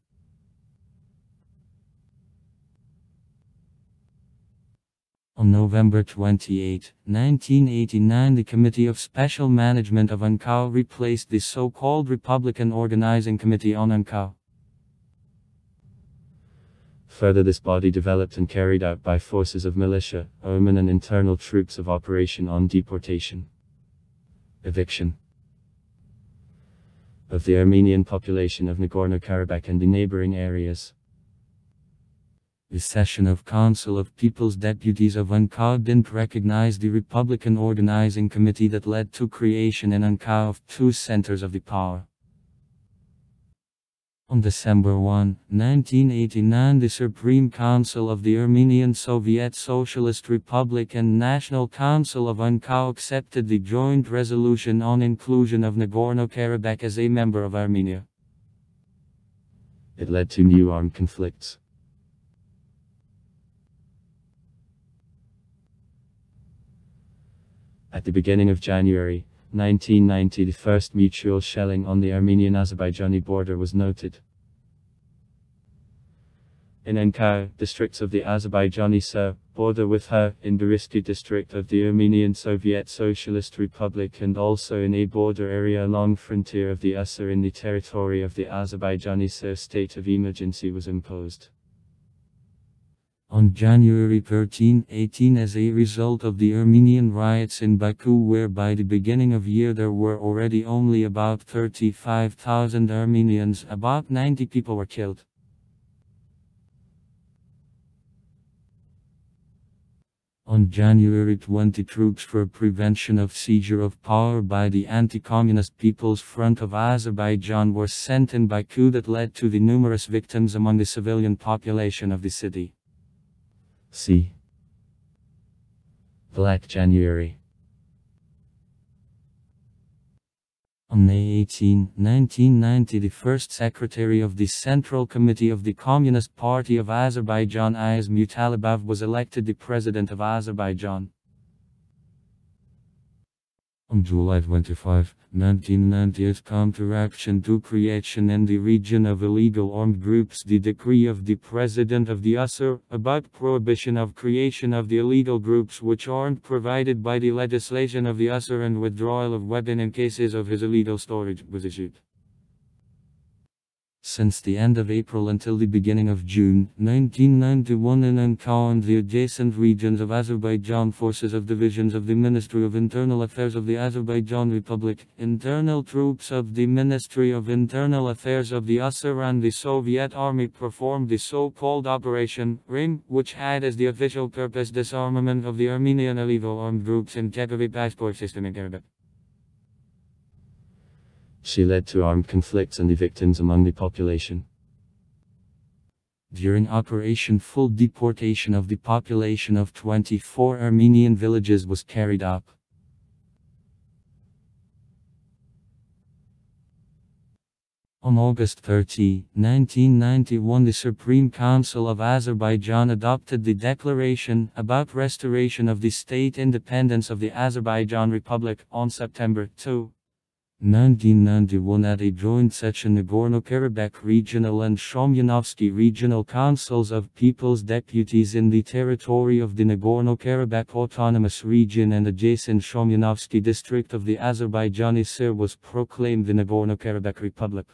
On November 28, 1989, the Committee of Special Management of Ankara replaced the so-called Republican Organizing Committee on Ankara. Further, this body developed and carried out by forces of militia, Oman and internal troops of operation on deportation, eviction of the Armenian population of Nagorno-Karabakh and the neighboring areas. The session of Council of People's Deputies of Ankara didn't recognize the Republican Organizing Committee that led to creation in Ankara of two centers of the power. On December 1, 1989, the Supreme Council of the Armenian Soviet Socialist Republic and National Council of Ankara accepted the joint resolution on inclusion of Nagorno-Karabakh as a member of Armenia. It led to new armed conflicts. At the beginning of January 1990, the first mutual shelling on the Armenian-Azerbaijani border was noted. In Ankara, districts of the Azerbaijani Sur border with her, in Beriski district of the Armenian Soviet Socialist Republic, and also in a border area along frontier of the Usur in the territory of the Azerbaijani Sur, state of emergency was imposed. On January 13, 18, as a result of the Armenian riots in Baku, where by the beginning of year there were already only about 35,000 Armenians, about 90 people were killed. On January 20, troops for prevention of seizure of power by the Anti-Communist People's Front of Azerbaijan were sent in Baku that led to the numerous victims among the civilian population of the city. See Black January. On May 18, 1990, the first secretary of the Central Committee of the Communist Party of Azerbaijan, Ayaz Mutalibov, was elected the president of Azerbaijan. On July 25, 1990, as counteraction to creation in the region of illegal armed groups, the decree of the President of the Usur about prohibition of creation of the illegal groups which aren't provided by the legislation of the Usur and withdrawal of weapons in cases of his illegal storage was issued. Since the end of April until the beginning of June 1991, in Ankara and the adjacent regions of Azerbaijan, forces of divisions of the Ministry of Internal Affairs of the Azerbaijan Republic, internal troops of the Ministry of Internal Affairs of the Usur and the Soviet Army performed the so-called Operation Ring, which had as the official purpose disarmament of the Armenian illegal armed groups and check of a passport system in Arabic. She led to armed conflicts and the victims among the population. During Operation Full deportation of the population of 24 Armenian villages was carried out. On August 30, 1991, the Supreme Council of Azerbaijan adopted the Declaration about Restoration of the State Independence of the Azerbaijan Republic. On September 2, 1991, at a joint session, Nagorno-Karabakh Regional and Shomyanovsky Regional Councils of People's Deputies in the territory of the Nagorno-Karabakh Autonomous Region and adjacent Shomyanovsky district of the Azerbaijani Sur was proclaimed the Nagorno-Karabakh Republic.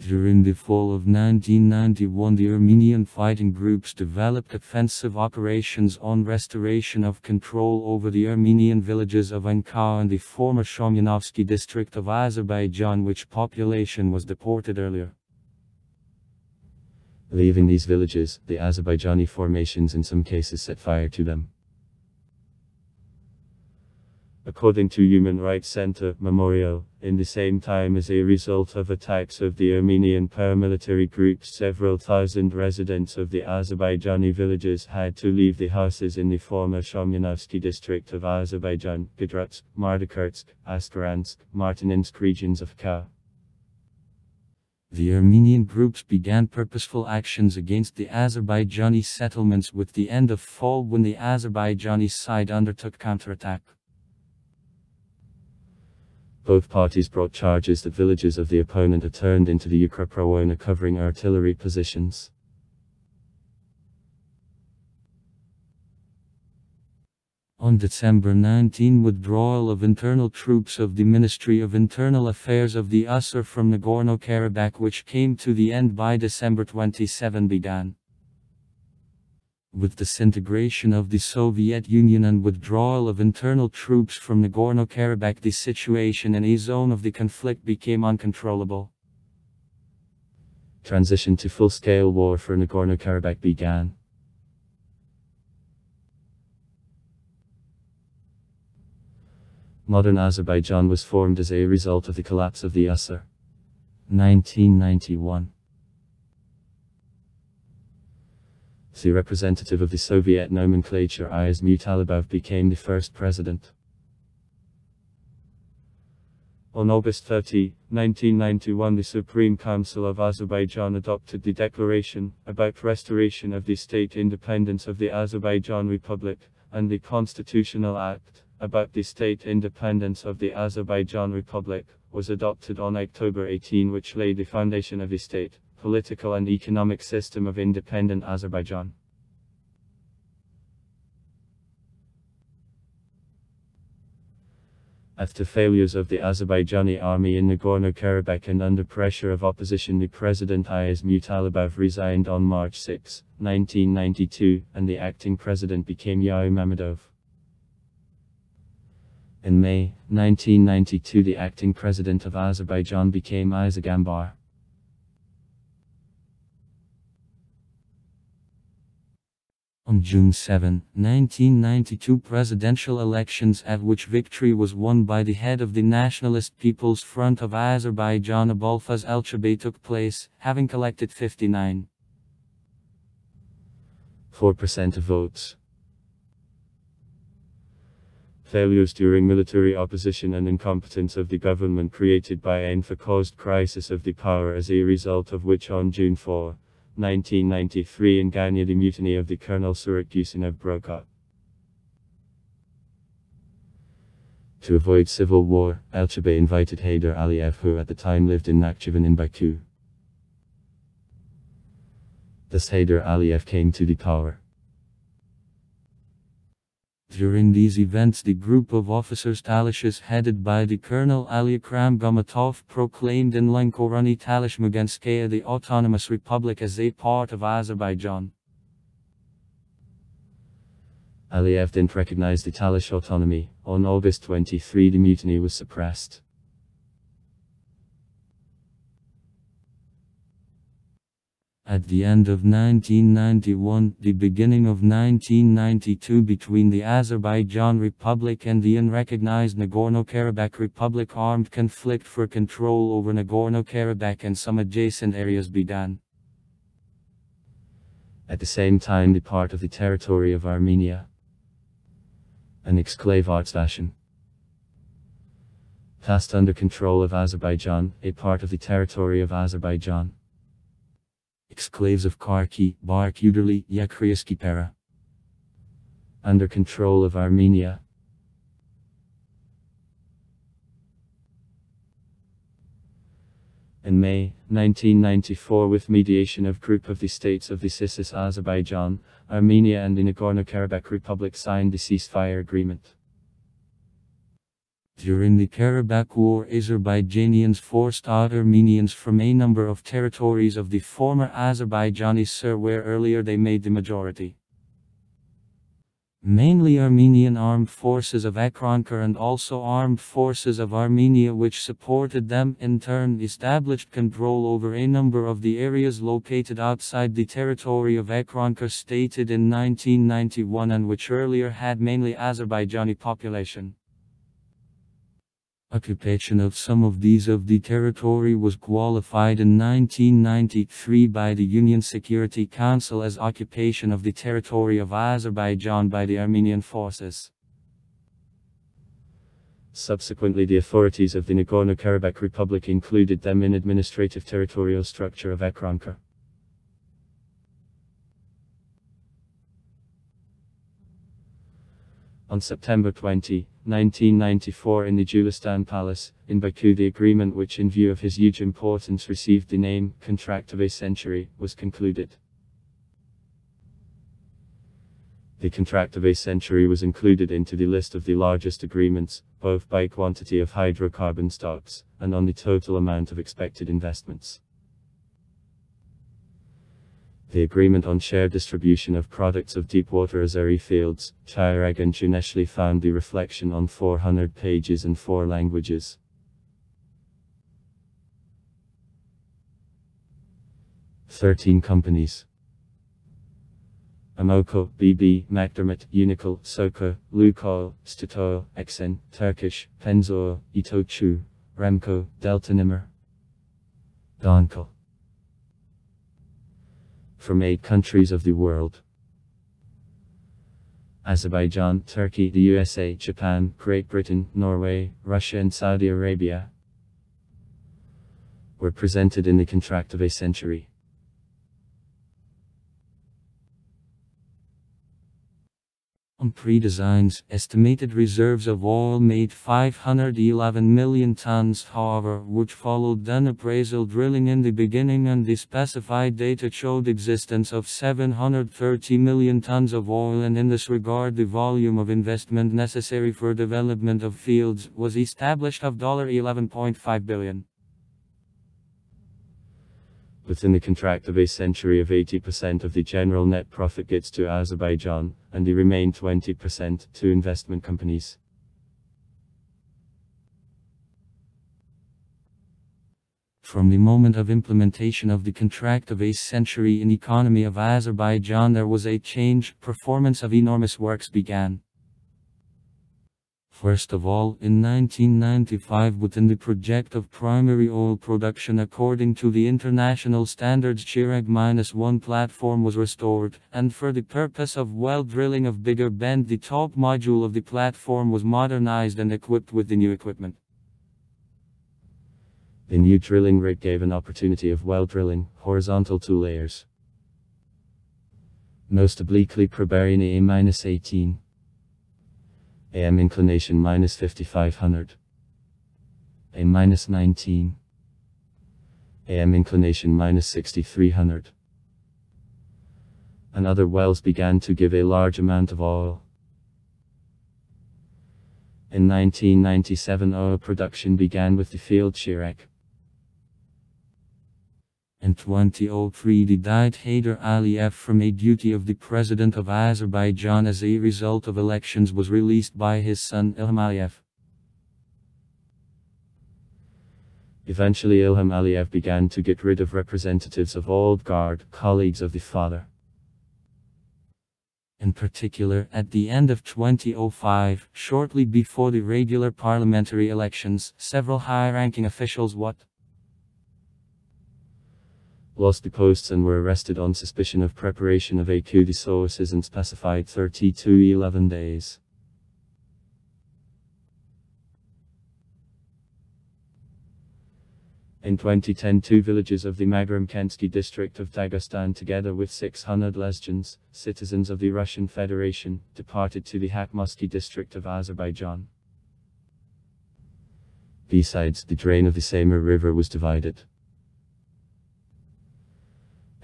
During the fall of 1991, the Armenian fighting groups developed offensive operations on restoration of control over the Armenian villages of Ankara and the former Shomyanovsky district of Azerbaijan, which population was deported earlier. Leaving these villages, the Azerbaijani formations in some cases set fire to them. According to Human Rights Center Memorial, in the same time, as a result of attacks of the Armenian paramilitary groups, several thousand residents of the Azerbaijani villages had to leave the houses in the former Shomyanovsky district of Azerbaijan, Gedrutsk, Mardakurtsk, Askaransk, Martininsk regions of Ka. The Armenian groups began purposeful actions against the Azerbaijani settlements with the end of fall, when the Azerbaijani side undertook counterattack. Both parties brought charges that villages of the opponent had turned into the Ukra covering artillery positions. On December 19, withdrawal of internal troops of the Ministry of Internal Affairs of the Usur from Nagorno-Karabakh, which came to the end by December 27, began. With disintegration of the Soviet Union and withdrawal of internal troops from Nagorno-Karabakh, the situation in a zone of the conflict became uncontrollable. Transition to full-scale war for Nagorno-Karabakh began. Modern Azerbaijan was formed as a result of the collapse of the USSR. 1991. The representative of the Soviet nomenclature Ayaz Mutalibov became the first president. On August 30, 1991, the Supreme Council of Azerbaijan adopted the Declaration about Restoration of the State Independence of the Azerbaijan Republic, and the Constitutional Act about the State Independence of the Azerbaijan Republic was adopted on October 18, which laid the foundation of the state, political and economic system of independent Azerbaijan. After failures of the Azerbaijani army in Nagorno-Karabakh and under pressure of opposition, the President Ayaz Mutalibov resigned on March 6, 1992, and the acting president became Yau Mammadov. In May 1992, the acting president of Azerbaijan became Isagambar. On June 7, 1992, presidential elections at which victory was won by the head of the Nationalist People's Front of Azerbaijan Abolfaz Elchibey took place, having collected 59.4% of votes. Failures during military opposition and incompetence of the government created by Enver caused crisis of the power, as a result of which on June 4, 1993 in Ganya the mutiny of the Colonel Surat Gusenev broke up. To avoid civil war, Elchibey invited Heydar Aliyev, who at the time lived in Nakhchivan in Baku. Thus Heydar Aliyev came to the power. During these events, the group of officers Talishes headed by the Colonel Ali Akram Gamatov proclaimed in Lenkorani Talishmuganskaya the Autonomous Republic as a part of Azerbaijan. Aliyev didn't recognize the Talish autonomy. On August 23, the mutiny was suppressed. At the end of 1991, the beginning of 1992, between the Azerbaijan Republic and the unrecognized Nagorno-Karabakh Republic, armed conflict for control over Nagorno-Karabakh and some adjacent areas began. At the same time, the part of the territory of Armenia, an exclave Artsakhan, passed under control of Azerbaijan, a part of the territory of Azerbaijan. Exclaves of Karki, Barkuderli, Yakriaski Pera, under control of Armenia. In May 1994, with mediation of Group of the States of the CIS, Azerbaijan, Armenia and the Nagorno-Karabakh Republic signed the ceasefire agreement. During the Karabakh War, Azerbaijanians forced out Armenians from a number of territories of the former Azerbaijani SR, where earlier they made the majority. Mainly Armenian armed forces of Akronkar and also armed forces of Armenia, which supported them, in turn established control over a number of the areas located outside the territory of Akronkar stated in 1991 and which earlier had mainly Azerbaijani population. Occupation of some of these of the territory was qualified in 1993 by the Union Security Council as occupation of the territory of Azerbaijan by the Armenian forces. Subsequently, the authorities of the Nagorno-Karabakh Republic included them in administrative territorial structure of Akronkar. On September 20, 1994, in the Julistan Palace, in Baku, the agreement, which in view of his huge importance received the name Contract of a Century, was concluded. The Contract of a Century was included into the list of the largest agreements, both by quantity of hydrocarbon stocks, and on the total amount of expected investments. The agreement on shared distribution of products of deepwater Azeri fields, Chirag and Chuneshli, found the reflection on 400 pages in 4 languages. 13 companies: Amoco, BB, McDermott, Unicol, Soko, Lukoil, Statoil, Exxon, Turkish, Pennzoil, Itochu, Remco, Delta Nimmer, Donkal. From 8 countries of the world: Azerbaijan, Turkey, the USA, Japan, Great Britain, Norway, Russia and Saudi Arabia were presented in the contract of a century. On pre-designs, estimated reserves of oil made 511 million tons, however, which followed then appraisal drilling in the beginning, and the specified data showed existence of 730 million tons of oil, and in this regard the volume of investment necessary for development of fields was established of $11.5 billion. Within the contract of a century of 80% of the general net profit gets to Azerbaijan, and the remaining 20% to investment companies. From the moment of implementation of the contract of a century in the economy of Azerbaijan, there was a change. Performance of enormous works began. First of all, in 1995, within the project of primary oil production according to the international standards, Chirag-1 platform was restored, and for the purpose of well drilling of bigger bend, the top module of the platform was modernized and equipped with the new equipment. The new drilling rig gave an opportunity of well drilling, horizontal 2 layers. Most obliquely Probarian A-18. AM inclination -5500. A-19. AM inclination -6300. And other wells began to give a large amount of oil. In 1997 oil production began with the field Chirag. In 2003, the died Haider Aliyev from a duty of the President of Azerbaijan as a result of elections was released by his son Ilham Aliyev. Eventually Ilham Aliyev began to get rid of representatives of old guard, colleagues of the father. In particular, at the end of 2005, shortly before the regular parliamentary elections, several high-ranking officials lost the posts and were arrested on suspicion of preparation of a coup d'état isn't specified 32-11 days. In 2010, 2 villages of the Magrum-Kensky district of Dagestan, together with 600 Lezgians, citizens of the Russian Federation, departed to the Hakhmusky district of Azerbaijan. Besides, the drain of the Samur River was divided.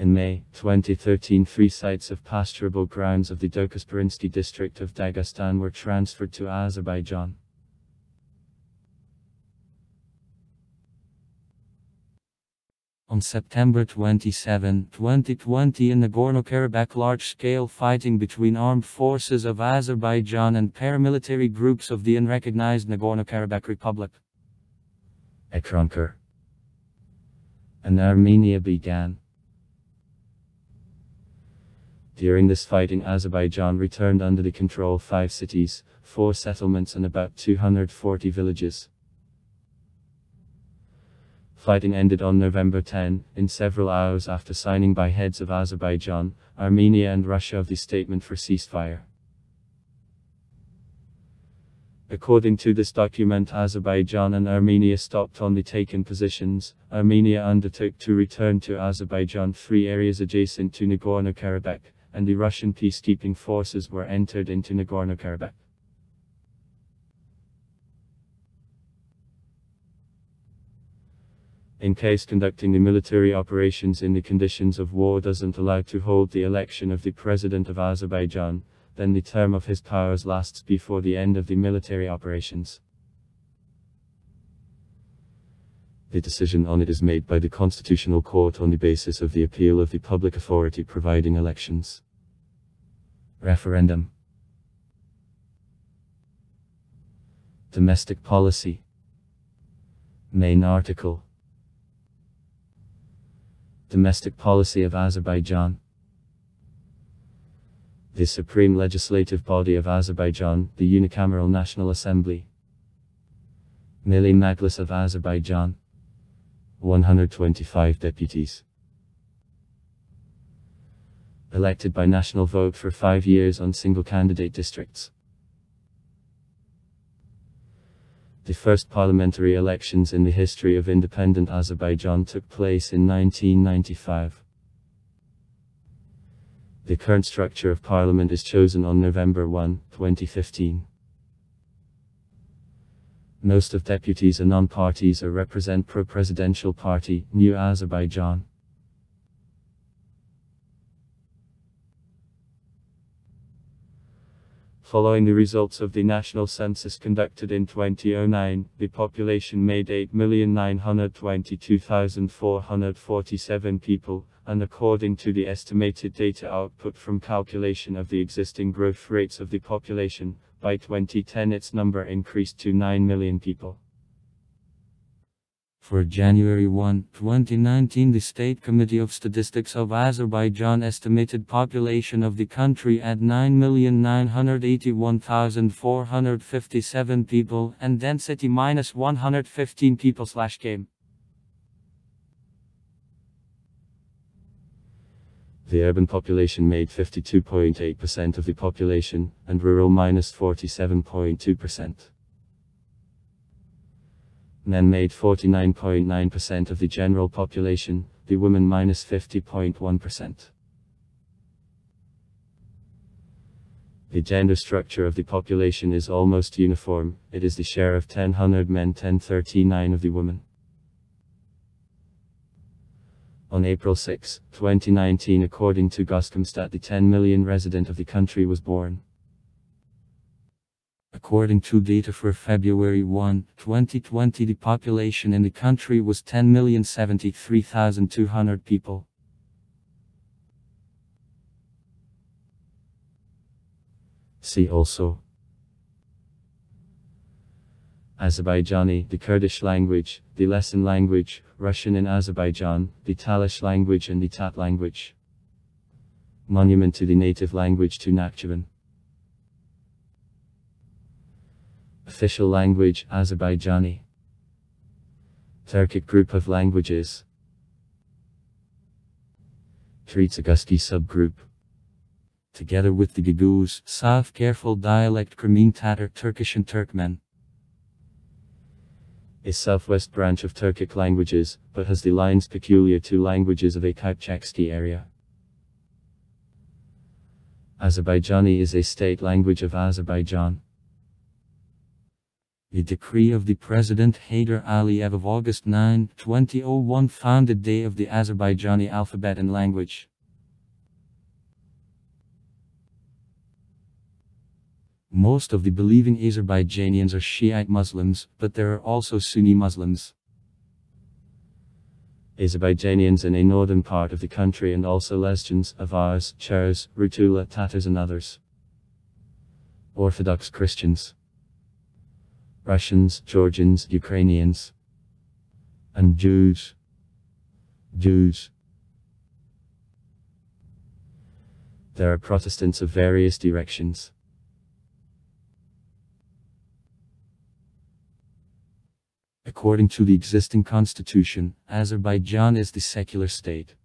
In May 2013, 3 sites of pasturable grounds of the Dokosprinsky district of Dagestan were transferred to Azerbaijan. On September 27, 2020, in Nagorno-Karabakh, large-scale fighting between armed forces of Azerbaijan and paramilitary groups of the unrecognized Nagorno-Karabakh Republic and Armenia began. During this fighting, Azerbaijan returned under the control of 5 cities, 4 settlements and about 240 villages. Fighting ended on November 10, in several hours after signing by heads of Azerbaijan, Armenia and Russia of the statement for ceasefire. According to this document, Azerbaijan and Armenia stopped on the taken positions. Armenia undertook to return to Azerbaijan 3 areas adjacent to Nagorno-Karabakh, and the Russian peacekeeping forces were entered into Nagorno-Karabakh. In case conducting the military operations in the conditions of war doesn't allow to hold the election of the President of Azerbaijan, then the term of his powers lasts before the end of the military operations. The decision on it is made by the Constitutional Court on the basis of the appeal of the public authority providing elections. Referendum. Domestic policy. Main article. Domestic policy of Azerbaijan. The supreme legislative body of Azerbaijan, the Unicameral National Assembly. Milli Majlis of Azerbaijan. 125 deputies. Elected by national vote for 5 years on single candidate districts. The first parliamentary elections in the history of independent Azerbaijan took place in 1995. The current structure of parliament is chosen on November 1, 2015. Most of deputies are non-parties or represent pro-presidential party, New Azerbaijan. Following the results of the national census conducted in 2009, the population made 8,922,447 people, and according to the estimated data output from calculation of the existing growth rates of the population, by 2010 its number increased to 9 million people. For January 1, 2019, the State Committee of Statistics of Azerbaijan estimated population of the country at 9,981,457 people and density -115 people/km. The urban population made 52.8% of the population, and rural -47.2%. Men made 49.9% of the general population, the women -50.1%. The gender structure of the population is almost uniform, it is the share of 10% men 1039 of the women. On April 6, 2019, according to Goskomstat, the 10 million resident of the country was born. According to data for February 1, 2020, the population in the country was 10,073,200 people. See also Azerbaijani, the Kurdish language, the Lesson language, Russian in Azerbaijan, the Talish language and the Tat language. Monument to the native language to Nakhchivan. Official language, Azerbaijani. Turkic group of languages. Tritsagusky subgroup. Together with the Gaguz, South Careful dialect Crimean Tatar, Turkish and Turkmen. A southwest branch of Turkic languages, but has the lines peculiar to languages of a Kypchaksky area. Azerbaijani is a state language of Azerbaijan. The decree of the President Heydar Aliyev of August 9, 2001 founded Day of the Azerbaijani Alphabet and Language. Most of the believing Azerbaijanians are Shiite Muslims, but there are also Sunni Muslims. Azerbaijanians in a northern part of the country and also Lezgians, Avars, Chers, Rutula, Tatars and others. Orthodox Christians. Russians, Georgians, Ukrainians. And Jews. There are Protestants of various directions. According to the existing constitution, Azerbaijan is the secular state.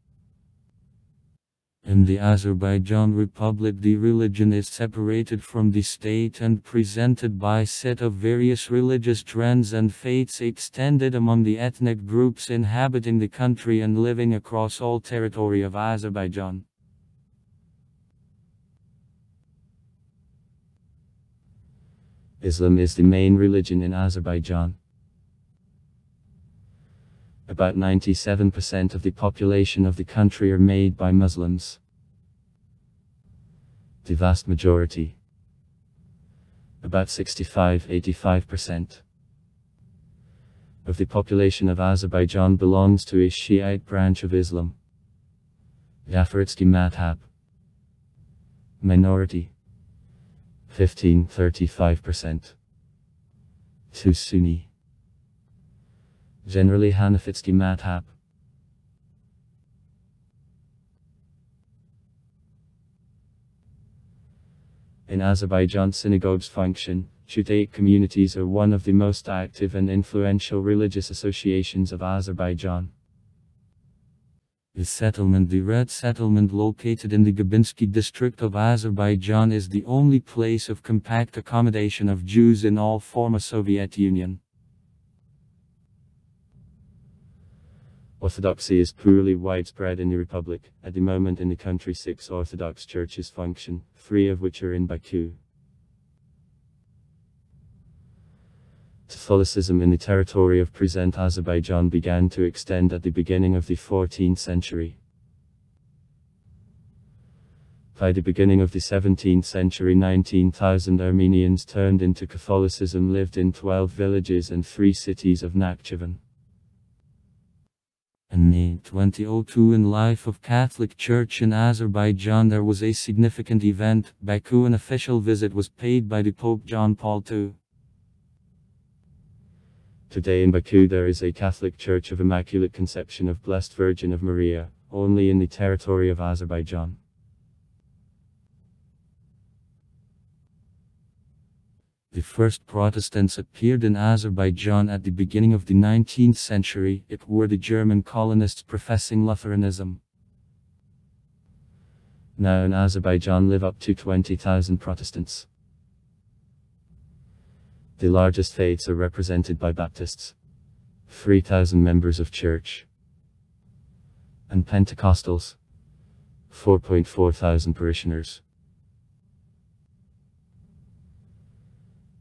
In the Azerbaijan Republic, the religion is separated from the state and presented by a set of various religious trends and faiths extended among the ethnic groups inhabiting the country and living across all territory of Azerbaijan. Islam is the main religion in Azerbaijan. About 97% of the population of the country are made by Muslims. The vast majority, about 65–85%, of the population of Azerbaijan belongs to a Shiite branch of Islam. Jafaritsky Madhab. Minority, 15–35%. To Sunni. Generally Hanafitsky Madhab. In Azerbaijan, synagogues function. Judaic communities are one of the most active and influential religious associations of Azerbaijan. The settlement, the Red Settlement, located in the Gabinsky district of Azerbaijan, is the only place of compact accommodation of Jews in all former Soviet Union. Orthodoxy is poorly widespread in the Republic. At the moment in the country 6 Orthodox churches function, 3 of which are in Baku. Catholicism in the territory of present Azerbaijan began to extend at the beginning of the 14th century. By the beginning of the 17th century, 19,000 Armenians turned into Catholicism lived in 12 villages and 3 cities of Nakhchivan. In 2002, in life of Catholic Church in Azerbaijan, there was a significant event. Baku, an official visit was paid by the Pope John Paul II. Today in Baku there is a Catholic Church of Immaculate Conception of Blessed Virgin of Maria, only in the territory of Azerbaijan. The first Protestants appeared in Azerbaijan at the beginning of the 19th century. It were the German colonists professing Lutheranism. Now in Azerbaijan live up to 20,000 Protestants. The largest faiths are represented by Baptists, 3,000 members of church, and Pentecostals, 4.4 thousand parishioners.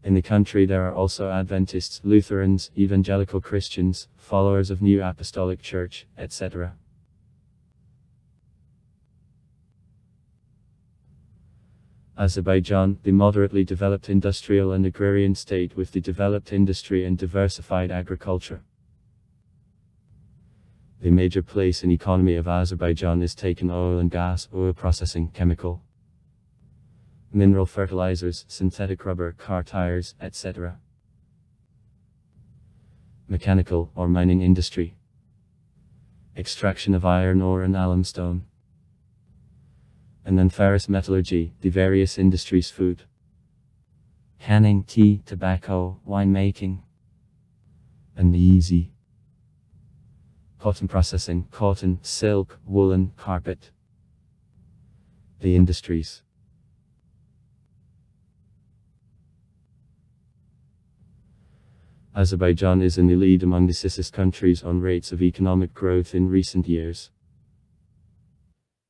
In the country there are also Adventists, Lutherans, Evangelical Christians, followers of New Apostolic Church, etc. Azerbaijan, the moderately developed industrial and agrarian state with the developed industry and diversified agriculture. The major place in economy of Azerbaijan is taken oil and gas, oil processing, chemical, mineral fertilizers, synthetic rubber, car tires, etc. Mechanical or mining industry, extraction of iron ore and alumstone, and then ferrous metallurgy, the various industries, food, canning, tea, tobacco, winemaking, and easy cotton processing, cotton, silk, woolen, carpet. The industries. Azerbaijan is in the lead among the CIS countries on rates of economic growth in recent years.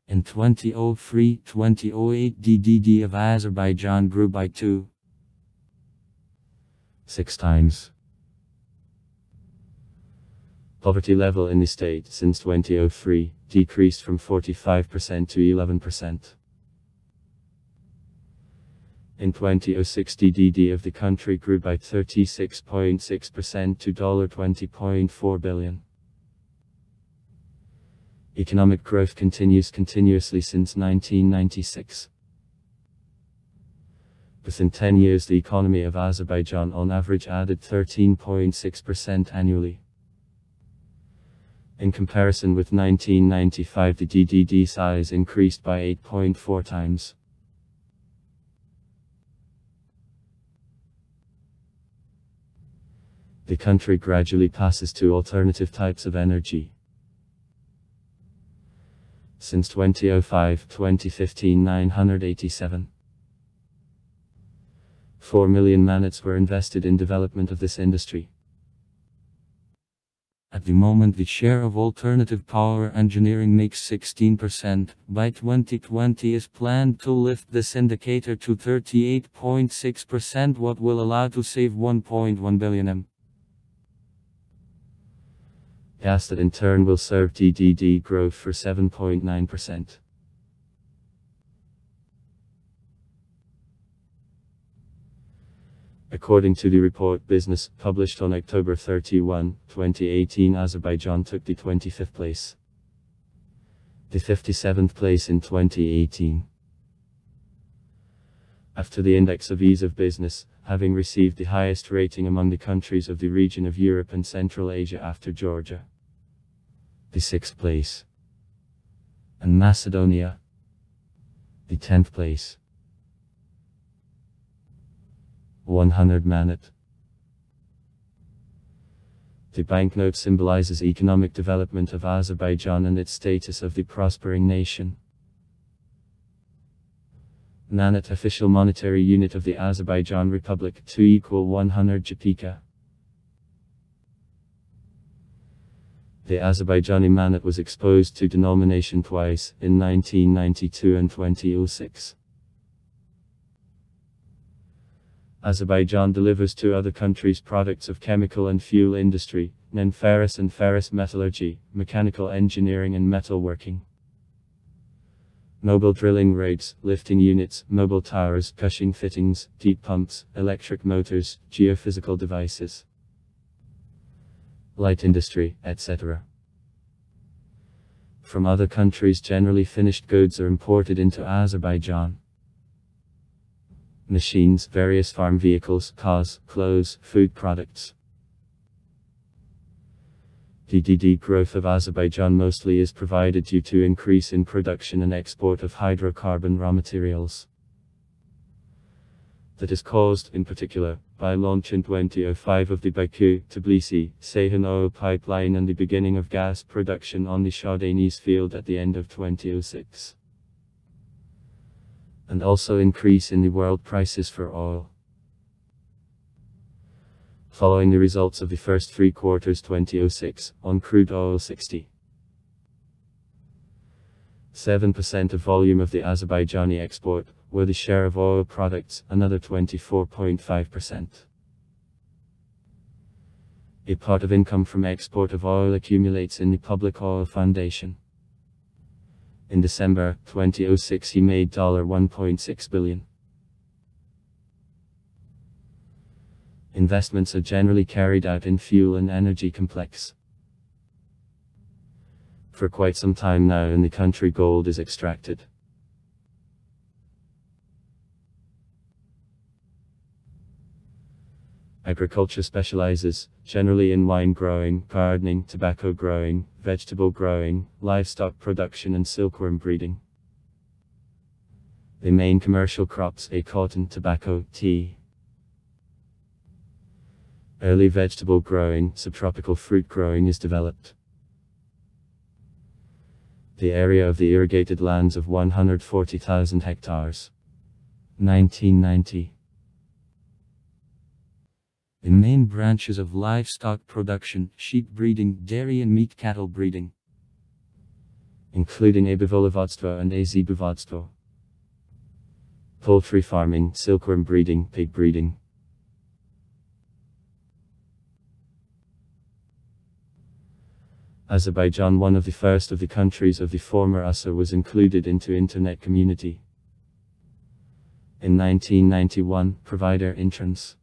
In 2003-2008, DDD of Azerbaijan grew by 2.6 times. Poverty level in the state since 2003 decreased from 45% to 11%. In 2006, DDD of the country grew by 36.6% to $20.4 billion. Economic growth continues continuously since 1996. Within 10 years, the economy of Azerbaijan on average added 13.6% annually. In comparison with 1995, the DDD size increased by 8.4 times. The country gradually passes to alternative types of energy. Since 2005-2015, 987. 4 million manats were invested in development of this industry. At the moment, the share of alternative power engineering makes 16%. By 2020 is planned to lift this indicator to 38.6%, what will allow to save 1.1 billion m. Gas that in turn will serve DDD growth for 7.9%. According to the report Business, published on October 31, 2018, Azerbaijan took the 25th place. The 57th place in 2018. After the Index of Ease of Business, having received the highest rating among the countries of the region of Europe and Central Asia after Georgia. The 6th place. And Macedonia. The 10th place. 100 manat. The banknote symbolizes economic development of Azerbaijan and its status of the prospering nation. Manat, official monetary unit of the Azerbaijan Republic, 2 = 100 jpika. The Azerbaijani manat was exposed to denomination twice, in 1992 and 2006. Azerbaijan delivers to other countries products of chemical and fuel industry, non-ferrous and ferrous metallurgy, mechanical engineering and metalworking. Mobile drilling rigs, lifting units, mobile towers, cushing fittings, deep pumps, electric motors, geophysical devices, light industry, etc. From other countries, generally finished goods are imported into Azerbaijan. Machines, various farm vehicles, cars, clothes, food products. GDP growth of Azerbaijan mostly is provided due to increase in production and export of hydrocarbon raw materials. That is caused, in particular, by launch in 2005 of the Baku-Tbilisi-Ceyhan oil pipeline and the beginning of gas production on the Shah Deniz field at the end of 2006. And also increase in the world prices for oil. Following the results of the first 3 quarters 2006, on crude oil 67% of volume of the Azerbaijani export, were the share of oil products, another 24.5%. A part of income from export of oil accumulates in the Public Oil Foundation. In December 2006 he made $1.6 billion. Investments are generally carried out in fuel and energy complex. For quite some time now in the country gold is extracted. Agriculture specializes, generally in wine growing, gardening, tobacco growing, vegetable growing, livestock production and silkworm breeding. The main commercial crops are cotton, tobacco, tea. Early vegetable growing, subtropical fruit growing is developed. The area of the irrigated lands of 140,000 hectares. 1990. The main branches of livestock production, sheep breeding, dairy and meat cattle breeding, including abivolevodstvo and azebuvodstvo. Poultry farming, silkworm breeding, pig breeding. Azerbaijan, one of the first of the countries of the former USSR, was included into Internet community. In 1991, provider entrance.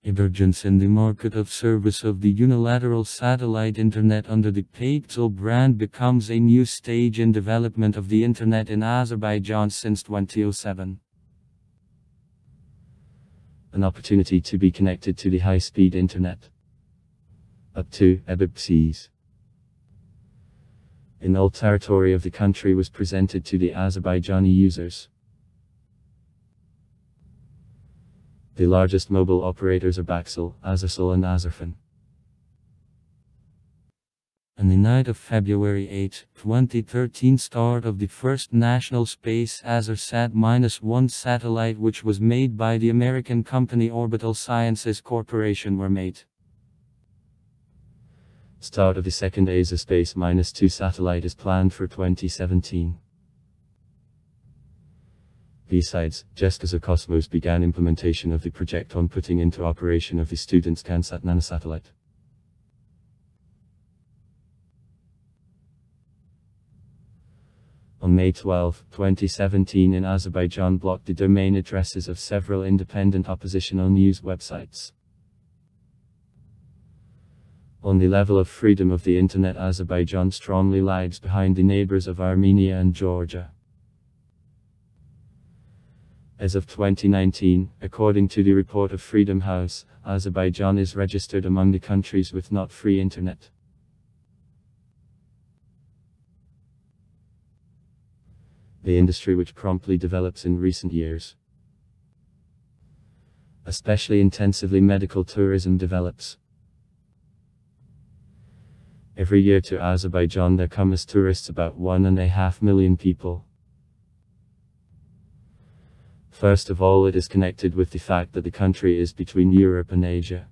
Emergence in the market of service of the unilateral satellite Internet under the Paytel brand becomes a new stage in development of the Internet in Azerbaijan since 2007. An opportunity to be connected to the high-speed Internet. Up to Mbps. In all territory of the country was presented to the Azerbaijani users. The largest mobile operators are Baxel, Azercell and Azerfin. On the night of February 8, 2013, start of the first national space AzerSat-1 satellite, which was made by the American company Orbital Sciences Corporation, were made. Start of the second AzerSpace-2 satellite is planned for 2017. Besides, just as Cosmos began implementation of the project on putting into operation of the students' CanSat nanosatellite. On May 12, 2017, in Azerbaijan blocked the domain addresses of several independent oppositional news websites. On the level of freedom of the Internet, Azerbaijan strongly lags behind the neighbors of Armenia and Georgia. As of 2019, according to the report of Freedom House, Azerbaijan is registered among the countries with not free Internet. The industry which promptly develops in recent years. Especially intensively medical tourism develops. Every year to Azerbaijan there come as tourists about 1.5 million people. First of all, it is connected with the fact that the country is between Europe and Asia.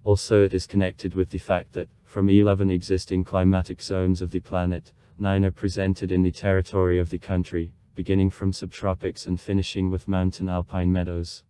Also, it is connected with the fact that, from 11 existing climatic zones of the planet, 9 are presented in the territory of the country, beginning from subtropics and finishing with mountain alpine meadows.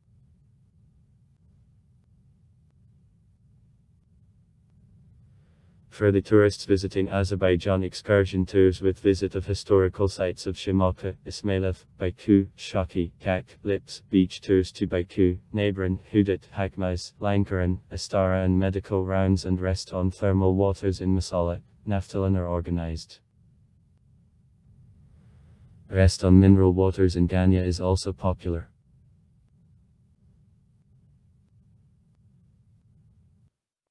For the tourists visiting Azerbaijan, excursion tours with visit of historical sites of Shamakhă, Ismailov, Baku, Shaki, Kak, Lips, beach tours to Baku, Nabran, Hudit, Hakmaz, Lankaran, Astara and medical rounds and rest on thermal waters in Masala, Naftalan are organized. Rest on mineral waters in Ganya is also popular.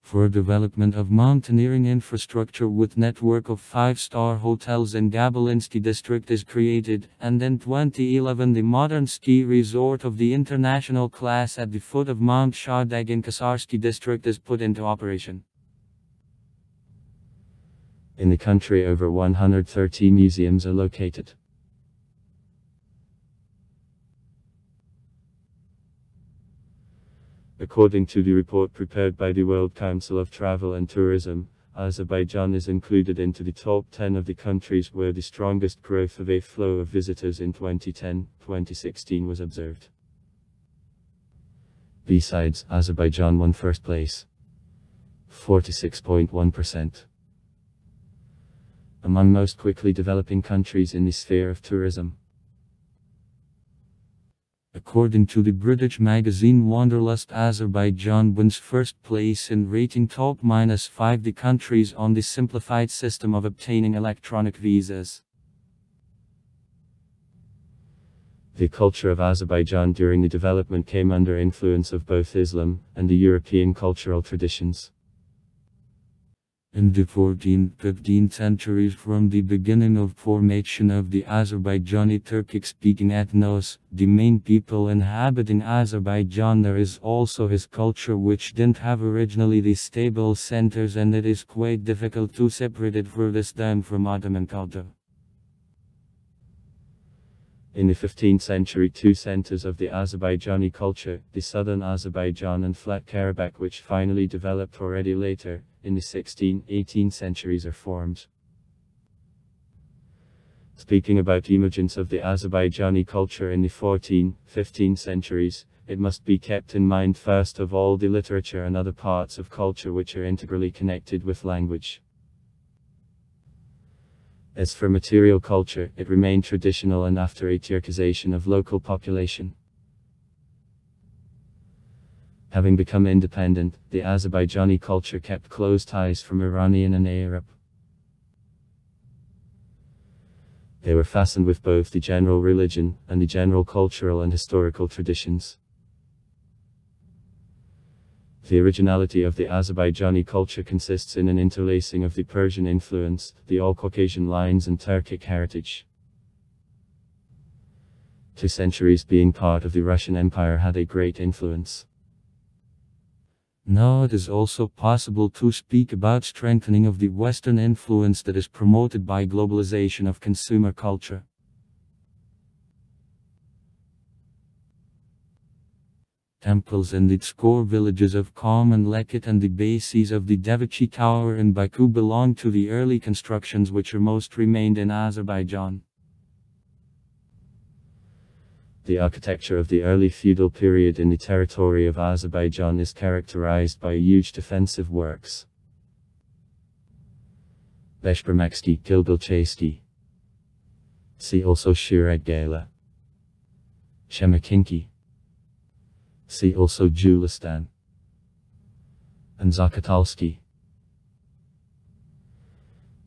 For development of mountaineering infrastructure with network of 5-star hotels in Gabalinsky district is created, and in 2011 the modern ski resort of the international class at the foot of Mount Shahdag in Kasarsky district is put into operation. In the country over 130 museums are located. According to the report prepared by the World Council of Travel and Tourism, Azerbaijan is included into the top 10 of the countries where the strongest growth of a flow of visitors in 2010-2016 was observed. Besides, Azerbaijan won first place, 46.1%, among most quickly developing countries in the sphere of tourism. According to the British magazine Wanderlust, Azerbaijan wins first place in rating top -5 the countries on the simplified system of obtaining electronic visas. The culture of Azerbaijan during the development came under influence of both Islam and the European cultural traditions. In the 14th-15th centuries, from the beginning of formation of the Azerbaijani Turkic-speaking ethnos, the main people inhabiting Azerbaijan, there is also his culture, which didn't have originally the stable centers, and it is quite difficult to separate it furthest down from Ottoman culture. In the 15th century, two centers of the Azerbaijani culture, the southern Azerbaijan and Flat Karabakh, which finally developed already later, in the 16th-18th centuries, are formed. Speaking about emergence of the Azerbaijani culture in the 14th-15th centuries, it must be kept in mind first of all the literature and other parts of culture which are integrally connected with language. As for material culture, it remained traditional and after a Turkization of local population. Having become independent, the Azerbaijani culture kept close ties from Iranian and Arab. They were fastened with both the general religion and the general cultural and historical traditions. The originality of the Azerbaijani culture consists in an interlacing of the Persian influence, the All-Caucasian lines and Turkic heritage. 2 centuries being part of the Russian Empire had a great influence. Now it is also possible to speak about strengthening of the Western influence that is promoted by globalization of consumer culture. Temples in the Tskor villages of Qom and Lekit and the bases of the Devichi Tower in Baku belong to the early constructions which are most remained in Azerbaijan. The architecture of the early feudal period in the territory of Azerbaijan is characterized by huge defensive works. Beshbermakski, Gilbilchayski. See also Shiradgala. Shemakinki. See also Julistan. And Zakatalski.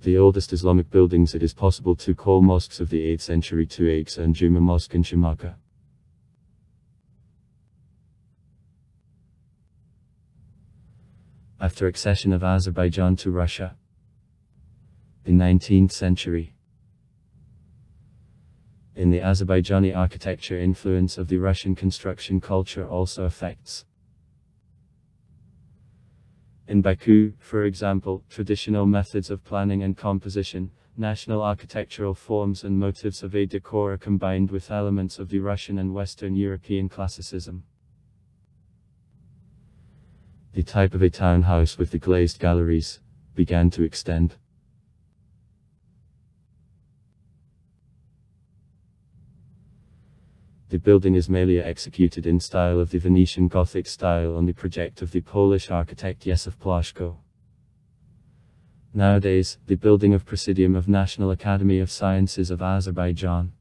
The oldest Islamic buildings it is possible to call mosques of the 8th century to Aqsa and Juma Mosque in Shamakhă. After accession of Azerbaijan to Russia, the 19th century, In the Azerbaijani architecture, influence of the Russian construction culture also affects. In Baku, for example, traditional methods of planning and composition, national architectural forms and motifs of a decor are combined with elements of the Russian and Western European classicism. The type of a townhouse with the glazed galleries began to extend. The building is mainly executed in style of the Venetian Gothic style on the project of the Polish architect Józef Plaszko. Nowadays, the building of Presidium of National Academy of Sciences of Azerbaijan.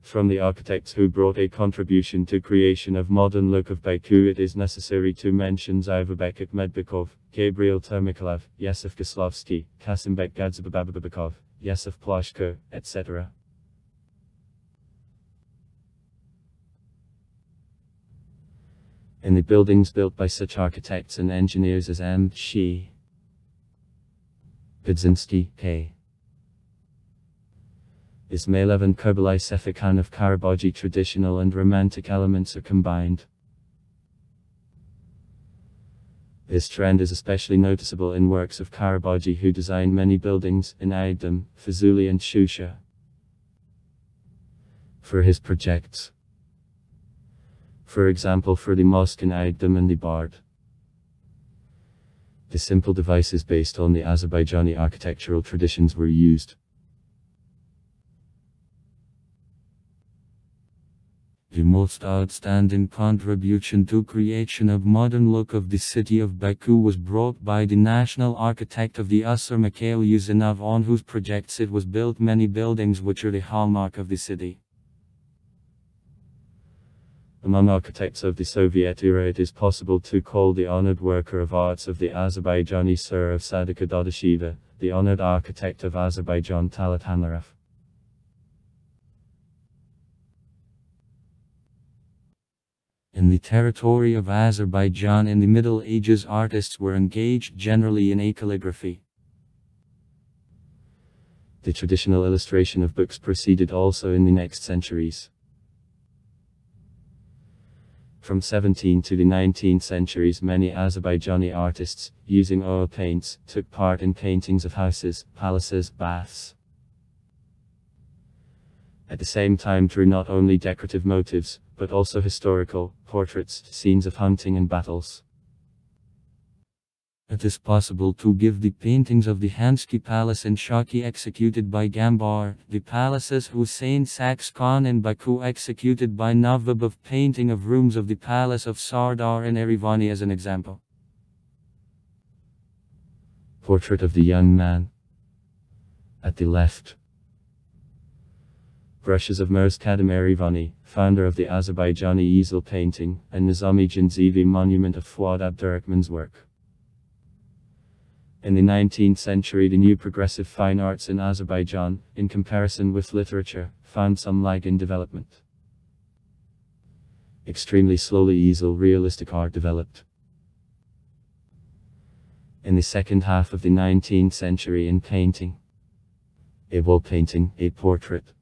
From the architects who brought a contribution to creation of modern look of Baku, it is necessary to mention Zivabek Akhmedbekov, Gabriel Termikolov, Yosef Goslovsky, Kasimbek Gadzibabababakov, Józef Plaszko, etc. In the buildings built by such architects and engineers as M. Shi, Budzinski, K. Ismailev and Kubilai Sefikhan of Karabaji, traditional and romantic elements are combined. This trend is especially noticeable in works of Karabaji, who designed many buildings in Aydın, Fuzuli and Shusha for his projects. For example, for the mosque in Aydın and the Bard. The simple devices based on the Azerbaijani architectural traditions were used. The most outstanding contribution to creation of modern look of the city of Baku was brought by the national architect of the Usur Mikhail Uzunov, on whose projects it was built many buildings which are the hallmark of the city. Among architects of the Soviet era, it is possible to call the honored worker of arts of the Azerbaijani Sur of Sadika Dadasheva, the honored architect of Azerbaijan Talat Hanlarov. In the territory of Azerbaijan in the Middle Ages, artists were engaged generally in calligraphy. The traditional illustration of books proceeded also in the next centuries. From 17th to the 19th centuries, many Azerbaijani artists, using oil paints, took part in paintings of houses, palaces, baths. At the same time drew not only decorative motifs, but also historical portraits, scenes of hunting and battles. It is possible to give the paintings of the Hansky Palace in Shaki executed by Gambar, the palaces Hussein Saks Khan in Baku executed by Navabov, painting of rooms of the palace of Sardar in Erivani as an example. Portrait of the young man. At the left. Brushes of Mirz Kadim Erivani, founder of the Azerbaijani easel painting, and Nizami Janzivi monument of Fuad Abdurrahman's work. In the 19th century, the new progressive fine arts in Azerbaijan, in comparison with literature, found some lag in development. Extremely slowly easel realistic art developed. In the second half of the 19th century, in painting, a wall painting, a portrait,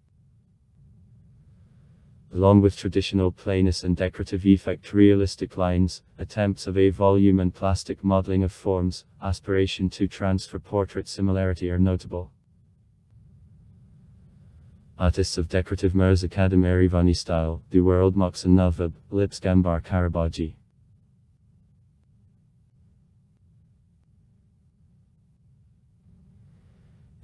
along with traditional plainness and decorative effect, realistic lines, attempts of a volume and plastic modeling of forms, aspiration to transfer portrait similarity are notable. Artists of decorative Mirz Kadim Erivani style, the world Moksan Navab, Lips Gambar Karabaji.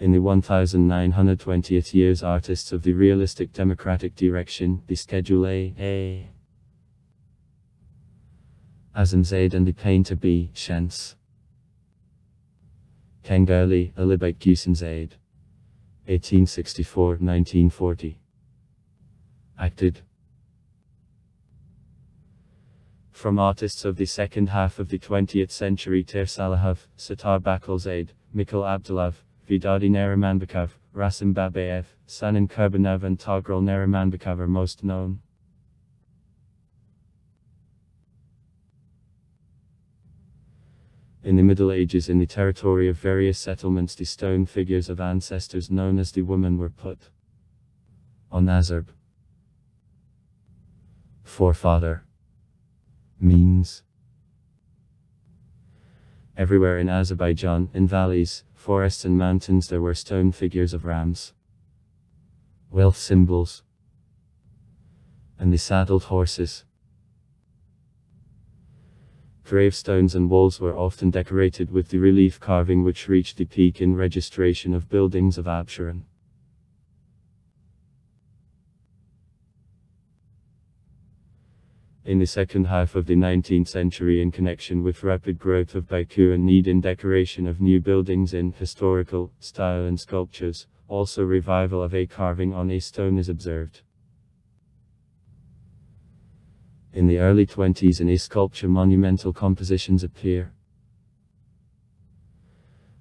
In the 1920th years, artists of the realistic democratic direction, the Schedule A. Azam Zaid and the painter B. Shens. Kengali, Alibek Gusen Zaid. 1864-1940. Acted. From artists of the second half of the 20th century, Tersalahov, Satar Bakalzaid, Mikhail Abdulov, Vidadi Narimanbekov, Rasim Babayev, Sanin Kurbanov and Togrul Narimanbekov are most known. In the Middle Ages, in the territory of various settlements, the stone figures of ancestors known as the women were put on Azerb. Forefather means everywhere in Azerbaijan, in valleys, forests and mountains, there were stone figures of rams, wealth symbols, and the saddled horses. Gravestones and walls were often decorated with the relief carving which reached the peak in registration of buildings of Absheron. In the second half of the 19th century, in connection with rapid growth of Baku and need in decoration of new buildings in historical style and sculptures, also revival of a carving on a stone is observed. In the early 20s, in a sculpture, monumental compositions appear.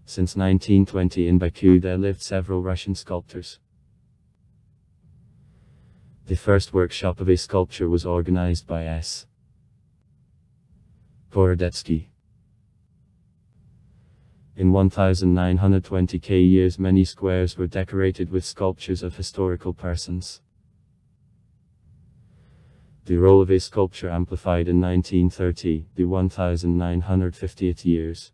Since 1920 in Baku there lived several Russian sculptors. The first workshop of a sculpture was organized by S. Gorodetsky. In 1920 years many squares were decorated with sculptures of historical persons. The role of a sculpture amplified in 1930, the 1950th years.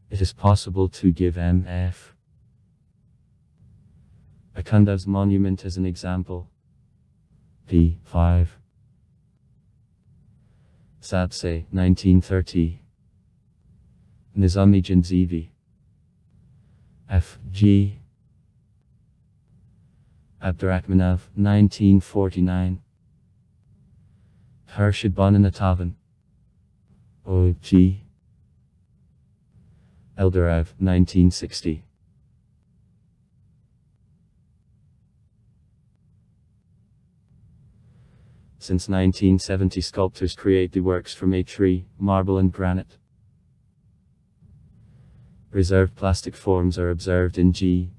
It is possible to give M.F. Akundav's monument as an example. P. 5. Sabse, 1930. Nizami Janzivi. F. G. Abdurrahmanov, 1949. Hershid Bonanatavan. O. G. Eldarev, 1960. Since 1970 sculptors create the works from a tree, marble and granite. Reserved plastic forms are observed in G.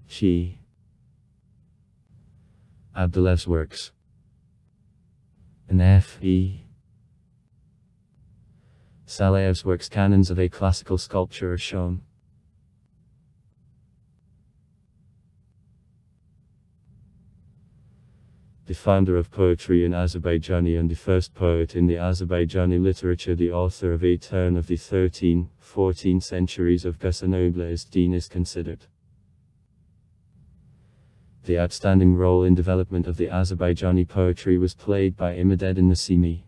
Abdulev's works. In F. E. Salayev's works, canons of a classical sculpture are shown. The founder of poetry in Azerbaijani and the first poet in the Azerbaijani literature, the author of a turn of the 13th, 14th centuries of Ghassanoglu as-Din is considered. The outstanding role in development of the Azerbaijani poetry was played by Imadeddin Nasimi.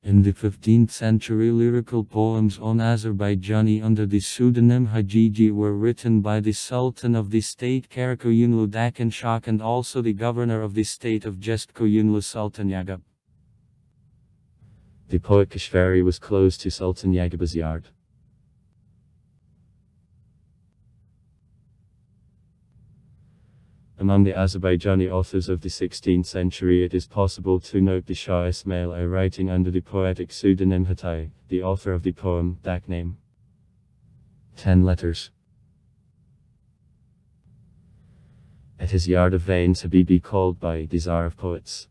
In the 15th century, lyrical poems on Azerbaijani under the pseudonym Hajiji were written by the Sultan of the state Karakoyunlu Dakan Shah and also the governor of the state of Jestkoyunlu Sultan Yagub. The poet Kashvari was close to Sultan Yagub's yard. Among the Azerbaijani authors of the 16th century, it is possible to note the Shah Ismail I writing under the poetic pseudonym Hatay, the author of the poem Dakname. 10 letters. At his yard of veins Habibi called by the Tsar of poets.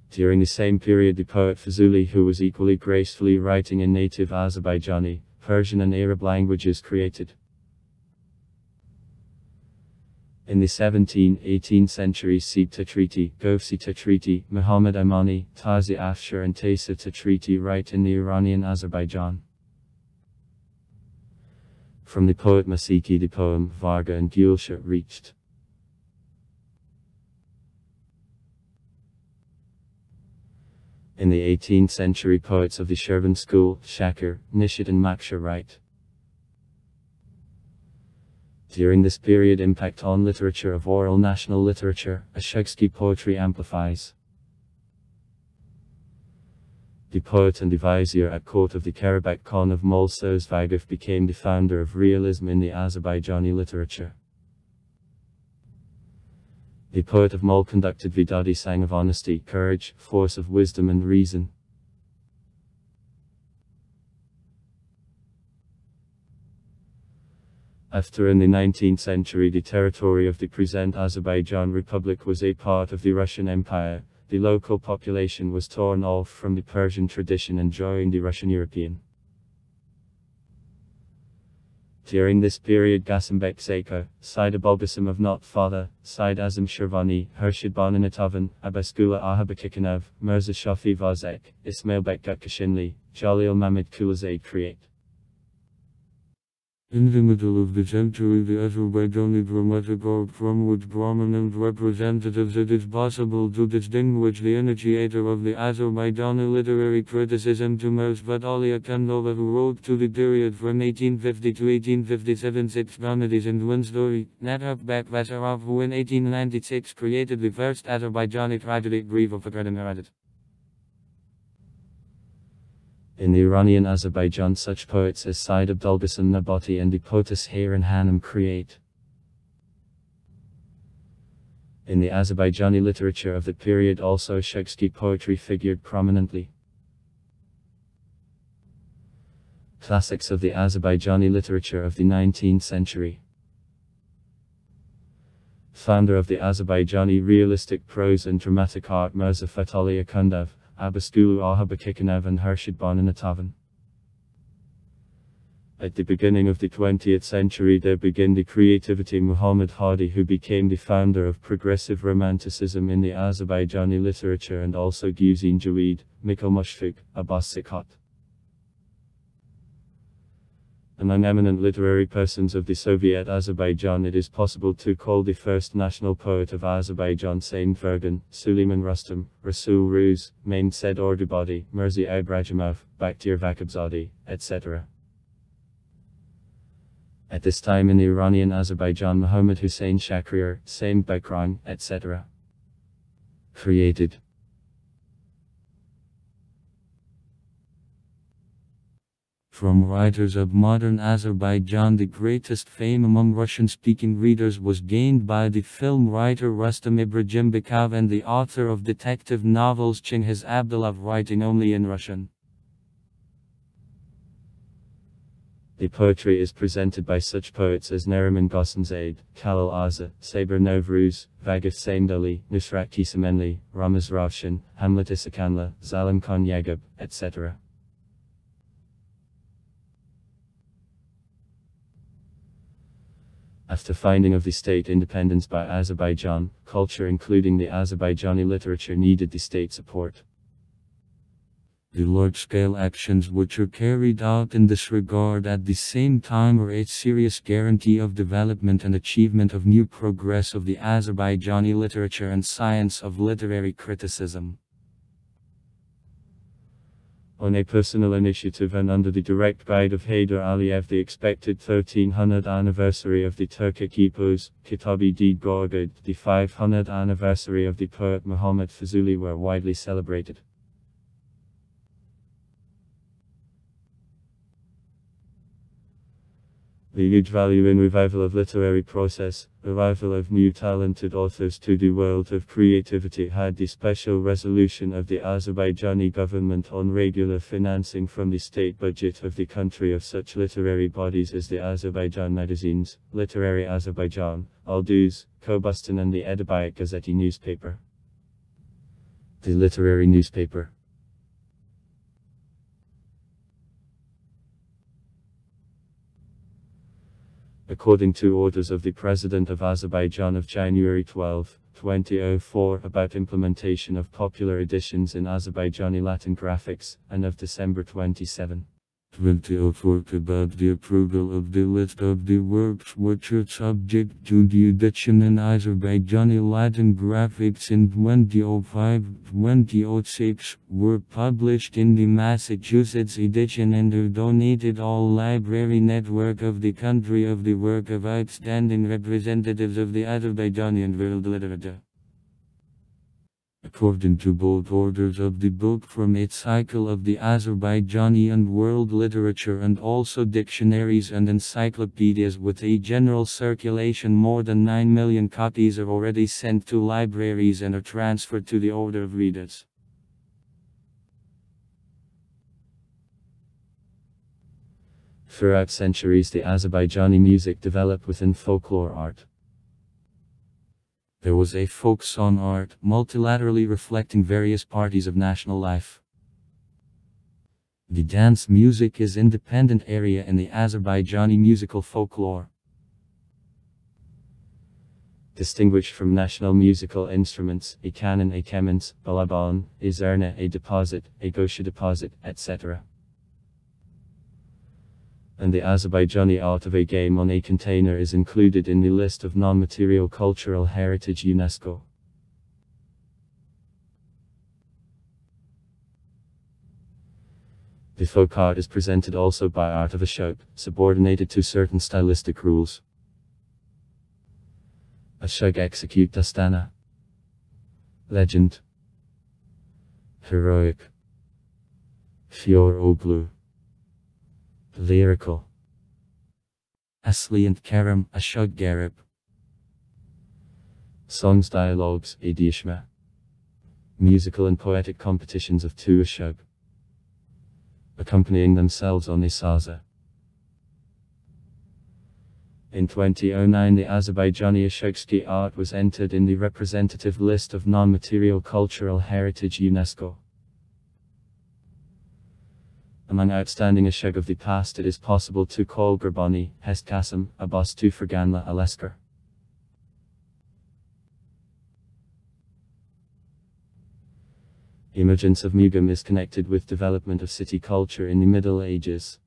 During the same period, the poet Fazuli, who was equally gracefully writing in native Azerbaijani, Persian and Arab languages, created. In the 17th-18th centuries, Sib Tatriti, Gofsi Tatriti, Muhammad Amani, Tazi Afshar and Taisa Tatriti write in the Iranian Azerbaijan. From the poet Masiki the poem Varga and Gulsha reached. In the 18th century, poets of the Shirvan school, Shakir, Nishit and Maksha write. During this period, impact on literature of oral national literature, Ashkenazi poetry amplifies. The poet and the vizier at court of the Karabakh Khan of Molsos Vagif became the founder of realism in the Azerbaijani literature. The poet of Mol conducted Vidadi sang of honesty, courage, force of wisdom and reason. After in the 19th century the territory of the present Azerbaijan Republic was a part of the Russian Empire, the local population was torn off from the Persian tradition and joined the Russian European. During this period Gasembek Zeko, Said Abulbasim of Not Father, Said Azam Shirvani, Hershid Bananatovan, Abaskula Ahabakikanov, Mirza Shafi Vazek, Ismail Bekgut Kashinli, Jalil Mamad Kulazade create. In the middle of the century, the Azerbaijani dramatic art from which prominent representatives it is possible to distinguish the initiator of the Azerbaijani literary criticism Tumeus Vatalia Kandova, who wrote to the period from 1850 to 1857 six comedies and one story, Natak Bakvasarov, who in 1896 created the first Azerbaijani tragedy Grief of Akademiradet. In the Iranian Azerbaijan such poets as Said Abdulbasim Nabati and the poetess Hayran Hanım create. In the Azerbaijani literature of the period also Shakespeare poetry figured prominently. Classics of the Azerbaijani literature of the 19th century. Founder of the Azerbaijani realistic prose and dramatic art Mirza Fatali Akundov, Abaskulu Ahabakikanov and Hershid Bananatovan. At the beginning of the 20th century there began the creativity Muhammad Hadi, who became the founder of progressive romanticism in the Azerbaijani literature, and also Guzin Jaweed, Mikhail Mushfiq, Abbas Sikhat. Among eminent literary persons of the Soviet Azerbaijan it is possible to call the first national poet of Azerbaijan Saint Fergan, Suleiman Rustam, Rasul Ruz, Main Said Ordubadi, Mirza Ibrahimov, Bakhtiar Vakabzadi, etc. At this time in the Iranian Azerbaijan Muhammad Hussein Shakriar, Saint Bakran, etc. created. From writers of modern Azerbaijan, the greatest fame among Russian-speaking readers was gained by the film writer Rustam Ibragimbekov and the author of detective novels Chingiz Abdulov, writing only in Russian. The poetry is presented by such poets as Neriman Gosanzade, Khalil Aza, Saber Novruz, Vagat Saimdali, Nusrat Kisamenli, Ramaz Ravshan, Hamlet Isakanla, Zalim Khan Yagub, etc. After finding of the state independence by Azerbaijan, culture including the Azerbaijani literature needed the state support. The large-scale actions which are carried out in this regard at the same time are a serious guarantee of development and achievement of new progress of the Azerbaijani literature and science of literary criticism. On a personal initiative and under the direct guide of Haydar Aliyev, the expected 1300th anniversary of the Turkic epos, Kitabi Deed Gorgud, the 500th anniversary of the poet Muhammad Fazuli were widely celebrated. The huge value in revival of literary process, arrival of new talented authors to the world of creativity had the special resolution of the Azerbaijani government on regular financing from the state budget of the country of such literary bodies as the Azerbaijan magazines, Literary Azerbaijan, Alduz, Kobustan and the Edebiyat Gazeti newspaper. The literary newspaper. According to orders of the President of Azerbaijan of January 12, 2004 about implementation of popular editions in Azerbaijani Latin graphics, and of December 27, 2004 about the approval of the list of the works which are subject to the edition in Azerbaijani Latin graphics in 2005-2006 were published in the Massachusetts edition and are donated all library network of the country of the work of outstanding representatives of the Azerbaijani world literature. According to both orders of the book from its cycle of the Azerbaijani and world literature and also dictionaries and encyclopedias with a general circulation, more than 9 million copies are already sent to libraries and are transferred to the order of readers. Throughout centuries the Azerbaijani music developed within folklore art. There was a focus on art, multilaterally reflecting various parties of national life. The dance music is an independent area in the Azerbaijani musical folklore. Distinguished from national musical instruments, a canon, a kemans, balaban, a zurna, a deposit, a gosha deposit, etc. And the Azerbaijani art of a game on a container is included in the list of non-material cultural heritage UNESCO. The folk art is presented also by art of a shape, subordinated to certain stylistic rules. Ashok execute dastana. Legend. Heroic. Fior oglu. Lyrical. Asli and Karam, Ashok Garib. Songs, dialogues, Adishma. Musical and poetic competitions of two Ashok, accompanying themselves on the saza. In 2009, the Azerbaijani Ashoksky art was entered in the representative list of non-material cultural heritage UNESCO. Among outstanding Ashok of the past, it is possible to call Gurbani, Hestkasım, Abastu Ferganla Alesker. Emergence of Mugam is connected with development of city culture in the Middle Ages.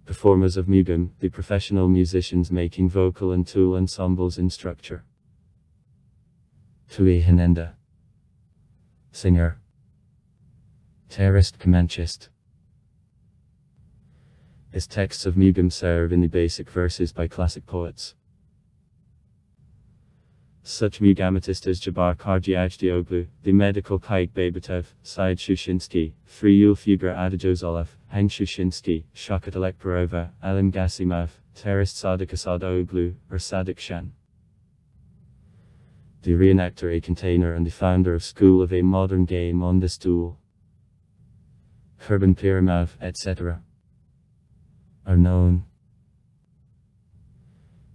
Performers of Mugam, the professional musicians making vocal and tool ensembles in structure. Tui Hinenda. Singer. Terrorist Comanchist. As texts of Mugam serve in the basic verses by classic poets. Such Mugamatist as Jabar Karjiajdioglu, the medical Kaik Babitov, Said Shushinsky, Friul Fugra Adajozolov, Hang Shushinsky, Shakat Alekbarova, Alim Gasimov, terrorist Sadik Asadoglu, or Sadik Shan. The reenactor, a container, and the founder of School of a Modern Game on the Stool. Kurban Piramov, etc. are known.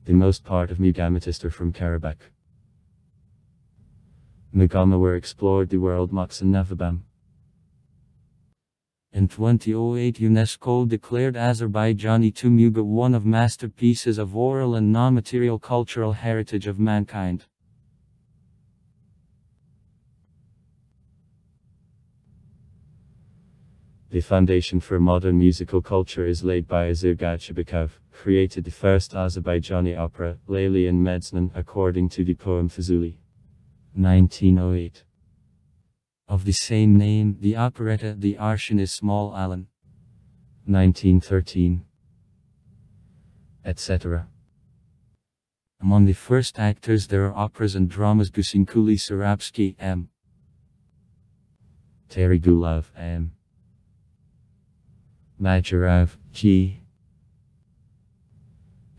The most part of Mugamatist are from Karabakh. Mugama were explored the world Mox and Navabam. In 2008, UNESCO declared Azerbaijani Muga one of masterpieces of oral and non-material cultural heritage of mankind. The foundation for modern musical culture is laid by Azirgaj Shabakov, created the first Azerbaijani opera, Layli and Medznan, according to the poem Fazuli. 1908. Of the same name, the operetta The Arshin is Small Alan. 1913. etc. Among the first actors there are operas and dramas Gusinkuli Sarabsky M. Terigulov M. Majorov G.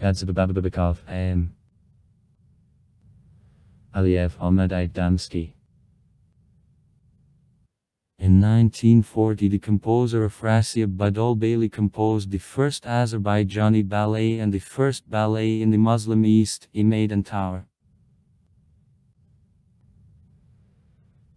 Gadzababababakov M. Aliyev Ahmed Damsky. In 1940, the composer Afrasia Badolbeyli composed the first Azerbaijani ballet and the first ballet in the Muslim East, A Maiden Tower.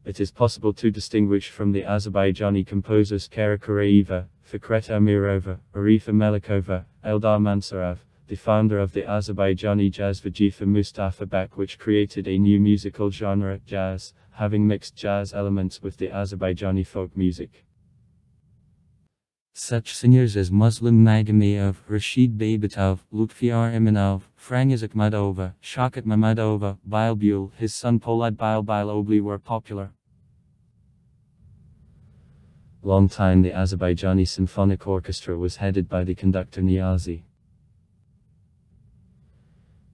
It is possible to distinguish from the Azerbaijani composers Kara Karaeva, Fikreta Amirova, Arifa Melikova, Eldar Mansurov, the founder of the Azerbaijani jazz Vajifa Mustafa Bak, which created a new musical genre, jazz, having mixed jazz elements with the Azerbaijani folk music. Such singers as Muslim Magameyev, Rashid Babitov, Lutfiar Imanov, Frangiz Akhmadova, Shakat Mamadova, Bilbul, his son Polad Bilbul were popular. Long time the Azerbaijani Symphonic Orchestra was headed by the conductor Niazi.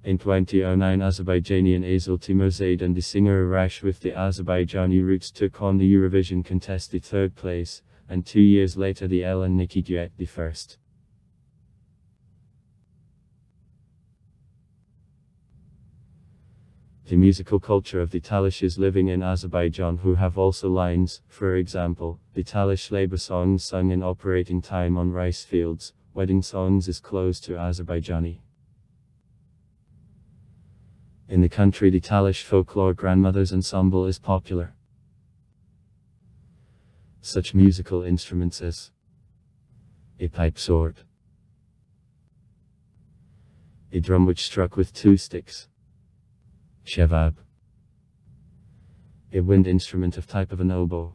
In 2009, Azerbaijani Azel Timurzaid and the singer Arash with the Azerbaijani roots took on the Eurovision contest the third place, and 2 years later the El and Nikki duet the first. The musical culture of the Talishs living in Azerbaijan who have also lines, for example, the Talish labor songs sung in operating time on rice fields, wedding songs is close to Azerbaijani. In the country, the Talish folklore grandmothers ensemble is popular. Such musical instruments as a pipe sword, a drum which struck with 2 sticks, shevab, a wind instrument of type of an oboe,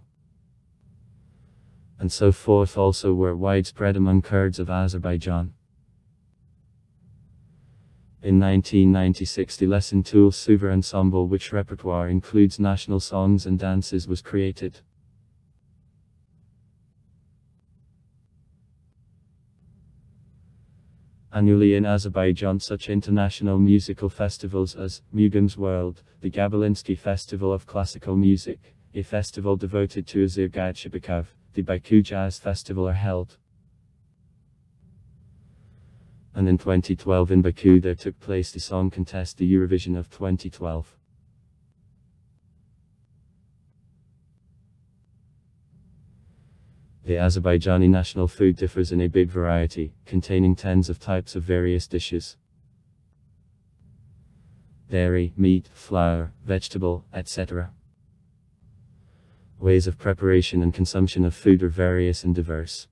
and so forth also were widespread among Kurds of Azerbaijan. In 1996 the Lesson Tool Suver ensemble, which repertoire includes national songs and dances, was created. Annually in Azerbaijan, such international musical festivals as Mughams World, the Gabalinsky Festival of Classical Music, a festival devoted to Azergad Shabakov, the Baku Jazz Festival are held. And in 2012 in Baku there took place the song contest, the Eurovision of 2012. The Azerbaijani national food differs in a big variety, containing tens of types of various dishes. Dairy, meat, flour, vegetable, etc. Ways of preparation and consumption of food are various and diverse.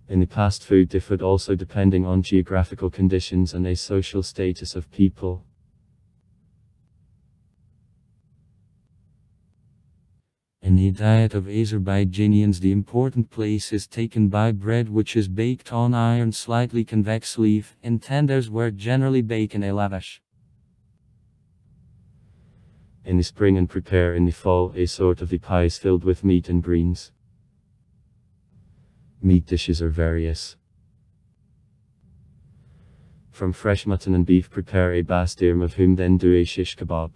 In the past, food differed also depending on geographical conditions and a social status of people. In the diet of Azerbaijanians, the important place is taken by bread, which is baked on iron slightly convex leaf, in tenders where generally bake in a lavash. In the spring and prepare in the fall a sort of the pies filled with meat and greens. Meat dishes are various. From fresh mutton and beef prepare a bastirm, of whom then do a shish kebab.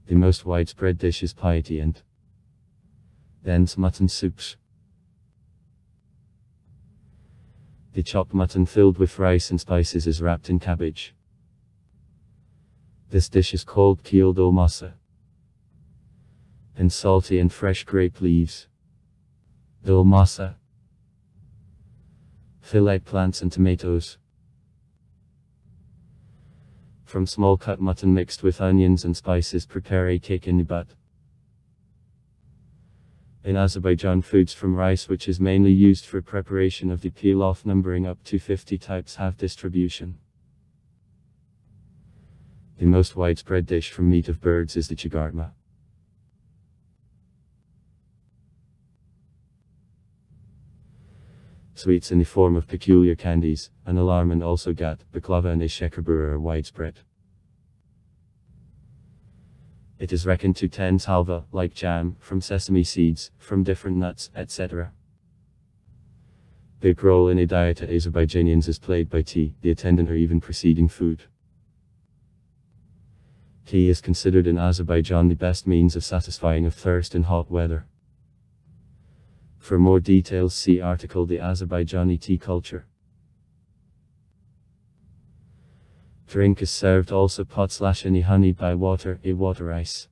The most widespread dish is piety and thence mutton soups. The chopped mutton filled with rice and spices is wrapped in cabbage. This dish is called keel dolmasa. And salty and fresh grape leaves. Dolmasa. Fillet plants and tomatoes. From small cut mutton mixed with onions and spices prepare a cake in the butt. In Azerbaijan, foods from rice, which is mainly used for preparation of the pilaf, numbering up to 50 types, have distribution. The most widespread dish from meat of birds is the chagarma. Sweets in the form of peculiar candies, an alarm and also gat, baklava and a shekerbura are widespread. It is reckoned to 10 halva, like jam, from sesame seeds, from different nuts, etc. Big role in a diet of Azerbaijanians is played by tea, the attendant or even preceding food. Tea is considered in Azerbaijan the best means of satisfying of thirst in hot weather. For more details, see article The Azerbaijani Tea Culture. Drink is served also pot/any honey by water, a water ice.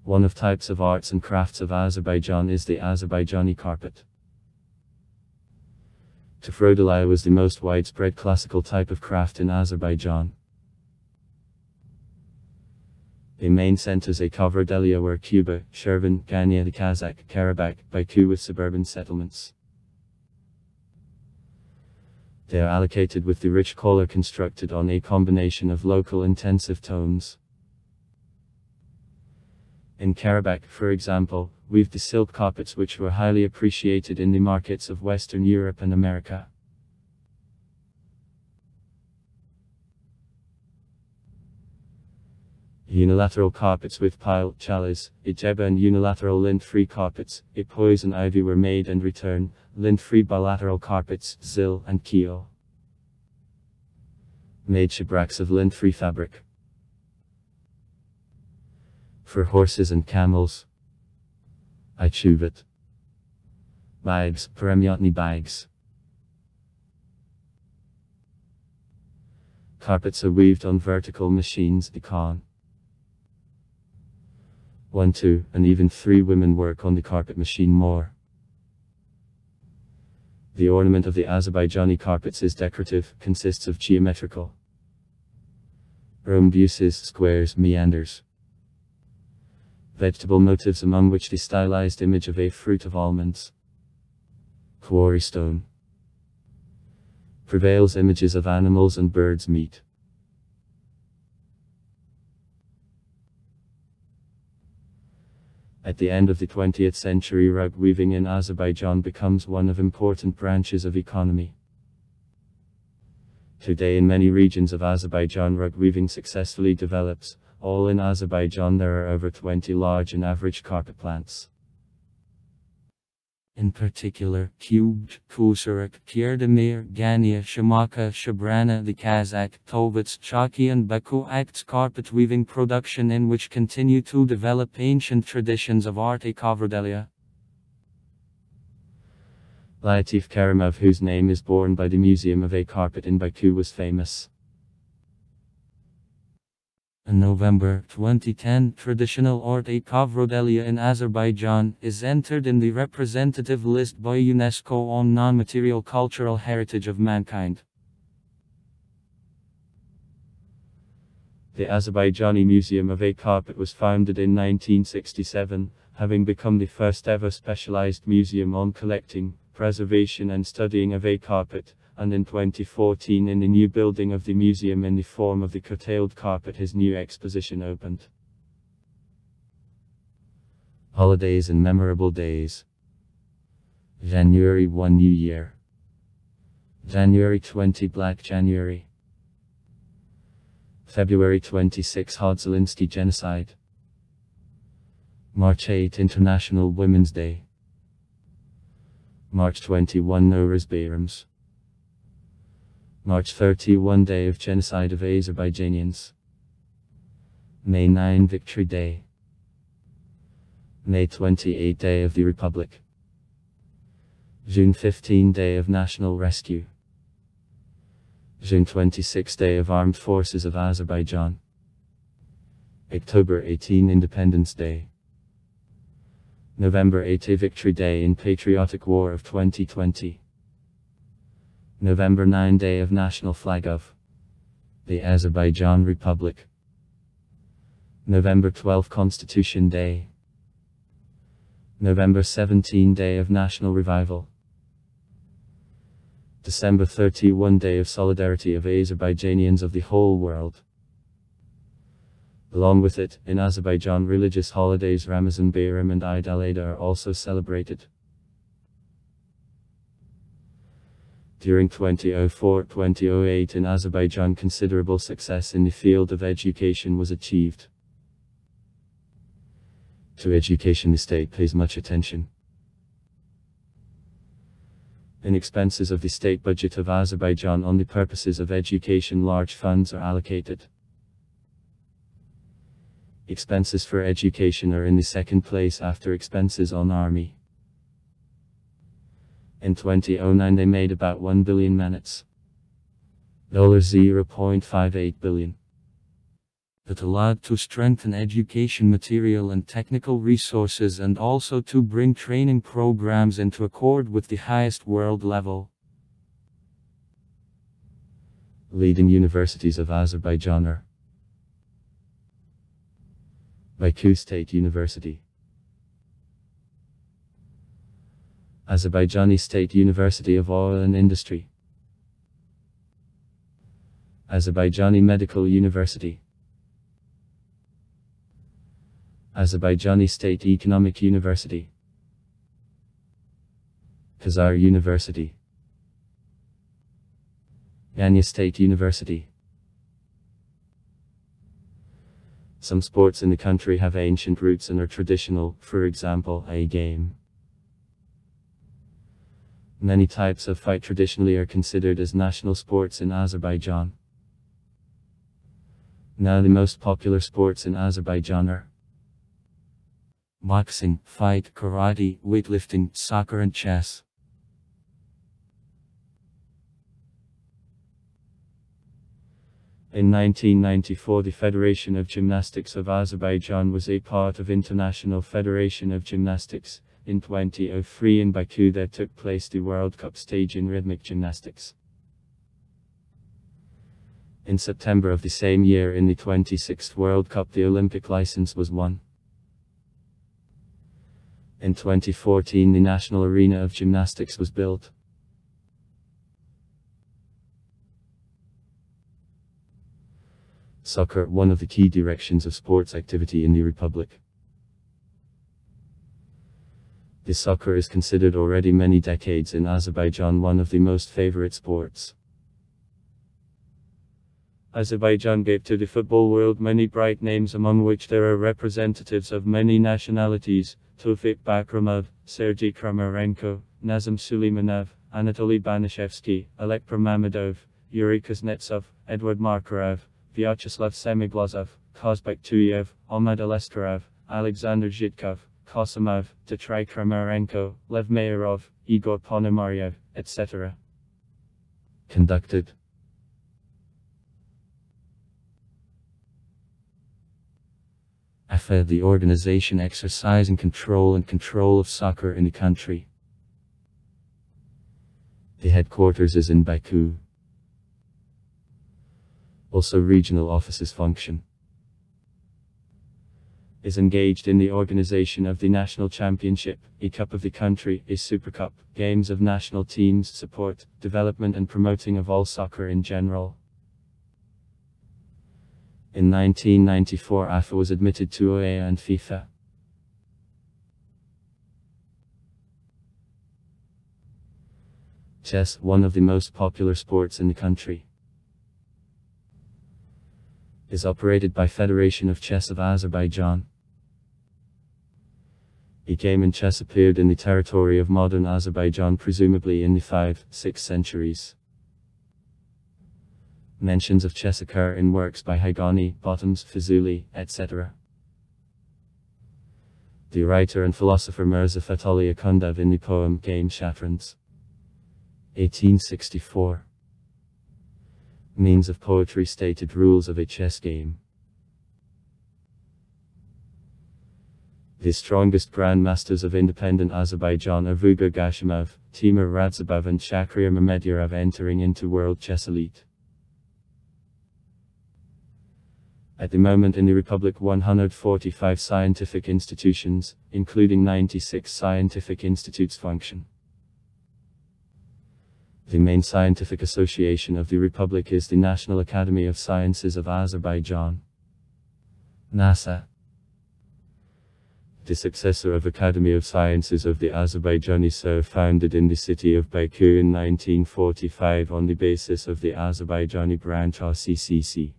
One of types of arts and crafts of Azerbaijan is the Azerbaijani carpet. Tafrodalai was the most widespread classical type of craft in Azerbaijan. The main centers of Kavrodelia were Kuba, Shirvan, Ganya, the Kazakh, Karabakh, Baku with suburban settlements. They are allocated with the rich collar constructed on a combination of local intensive tones. In Karabakh, for example, weaved the silk carpets which were highly appreciated in the markets of Western Europe and America. Unilateral carpets with pile, chalas, ijeba and unilateral lint-free carpets, poison ivy were made and returned, lint-free bilateral carpets, zil and keel. Made shabraks of lint-free fabric. For horses and camels. Ichuvat. Bags, Paremyotny bags. Carpets are weaved on vertical machines, ikan. 1, 2, and even 3 women work on the carpet machine more. The ornament of the Azerbaijani carpets is decorative, consists of geometrical rhombuses, squares, meanders, vegetable motifs, among which the stylized image of a fruit of almonds, quarry stone, prevails, images of animals and birds' meat. At the end of the 20th century, rug weaving in Azerbaijan becomes one of important branches of economy. Today in many regions of Azerbaijan rug weaving successfully develops. All in Azerbaijan there are over 20 large and average carpet plants. In particular, Kubj, Kusarak, Kirdemir, Gania, Shamaka, Shabrana, the Kazakh, Tovets, Chaki and Baku acts carpet weaving production in which continue to develop ancient traditions of art et Kovrodelia. Latif Karimov, whose name is borne by the Museum of a Carpet in Baku, was famous. In November 2010, traditional art et Kovrodelia in Azerbaijan is entered in the representative list by UNESCO on non-material cultural heritage of mankind. The Azerbaijani Museum of a Carpet was founded in 1967, having become the first ever specialized museum on collecting, preservation and studying of a carpet. And in 2014, in the new building of the museum in the form of the curtailed carpet, his new exposition opened. Holidays and memorable days. January 1, New Year. January 20, Black January. February 26, Hodzelinsky Genocide. March 8, International Women's Day. March 21, Nowruz Bayrams. March 31, Day of Genocide of Azerbaijanians. May 9, Victory Day. May 28, Day of the Republic. June 15, Day of National Rescue. June 26, Day of Armed Forces of Azerbaijan. October 18, Independence Day. November 8, Victory Day in Patriotic War of 2020. November 9, Day of National Flag of the Azerbaijan Republic. November 12, Constitution Day. November 17, Day of National Revival. December 31, Day of Solidarity of Azerbaijanians of the whole world. Along with it, in Azerbaijan religious holidays Ramazan Bayram and Eid al-Adha are also celebrated. During 2004-2008 in Azerbaijan, considerable success in the field of education was achieved. To education the state pays much attention. In expenses of the state budget of Azerbaijan on the purposes of education large funds are allocated. Expenses for education are in the second place after expenses on army. In 2009 they made about 1 billion manats. $0.58 billion. That allowed to strengthen education material and technical resources and also to bring training programs into accord with the highest world level. Leading universities of Azerbaijan are Baku State University, Azerbaijani State University of Oil and Industry, Azerbaijani Medical University, Azerbaijani State Economic University, Khazar University, Ganya State University. Some sports in the country have ancient roots and are traditional, for example, a game. Many types of fight traditionally are considered as national sports in Azerbaijan. Now the most popular sports in Azerbaijan are boxing, fight, karate, weightlifting, soccer and chess. In 1994 the Federation of Gymnastics of Azerbaijan was a part of International Federation of Gymnastics, In 2003 in Baku there took place the World Cup stage in rhythmic gymnastics. In September of the same year in the 26th World Cup the Olympic license was won. In 2014 the National Arena of Gymnastics was built. Soccer, one of the key directions of sports activity in the Republic. The soccer is considered already many decades in Azerbaijan one of the most favorite sports. Azerbaijan gave to the football world many bright names, among which there are representatives of many nationalities: Tevfik Bakramov, Sergei Kramarenko, Nazim Suleimanov, Anatoly Banishevsky, Alek Mammadov, Yuri Kuznetsov, Edward Markarov, Vyacheslav Semiglazov, Kozbek Tuyev, Ahmad Aleskarov, Alexander Zhitkov, Kosimov, Dmitry Kramarenko, Lev Mayarov, Igor Ponomaryev, etc. Conducted. AFA, the organization exercising control of soccer in the country. The headquarters is in Baku. Also regional offices function. Is engaged in the organization of the national championship, a cup of the country, a super cup, games of national teams, support, development and promoting of all soccer in general. In 1994 AFA was admitted to UEFA and FIFA. Chess, one of the most popular sports in the country. Is operated by Federation of Chess of Azerbaijan. A game in chess appeared in the territory of modern Azerbaijan presumably in the 5th-6th centuries. Mentions of chess occur in works by Haghani, Bottoms, Fazuli, etc. The writer and philosopher Mirza Fatoli Akundev in the poem Game Shatranj, 1864. Means of poetry stated rules of a chess game. The strongest grandmasters of independent Azerbaijan are Vugar Gashimov, Timur Radzabov and Shakhriyar Mamedyarov entering into world chess elite. At the moment in the Republic 145 scientific institutions, including 96 scientific institutes function. The main scientific association of the Republic is the National Academy of Sciences of Azerbaijan, NASA. The successor of Academy of Sciences of the Azerbaijani Sur, founded in the city of Baku in 1945 on the basis of the Azerbaijani branch RCCC.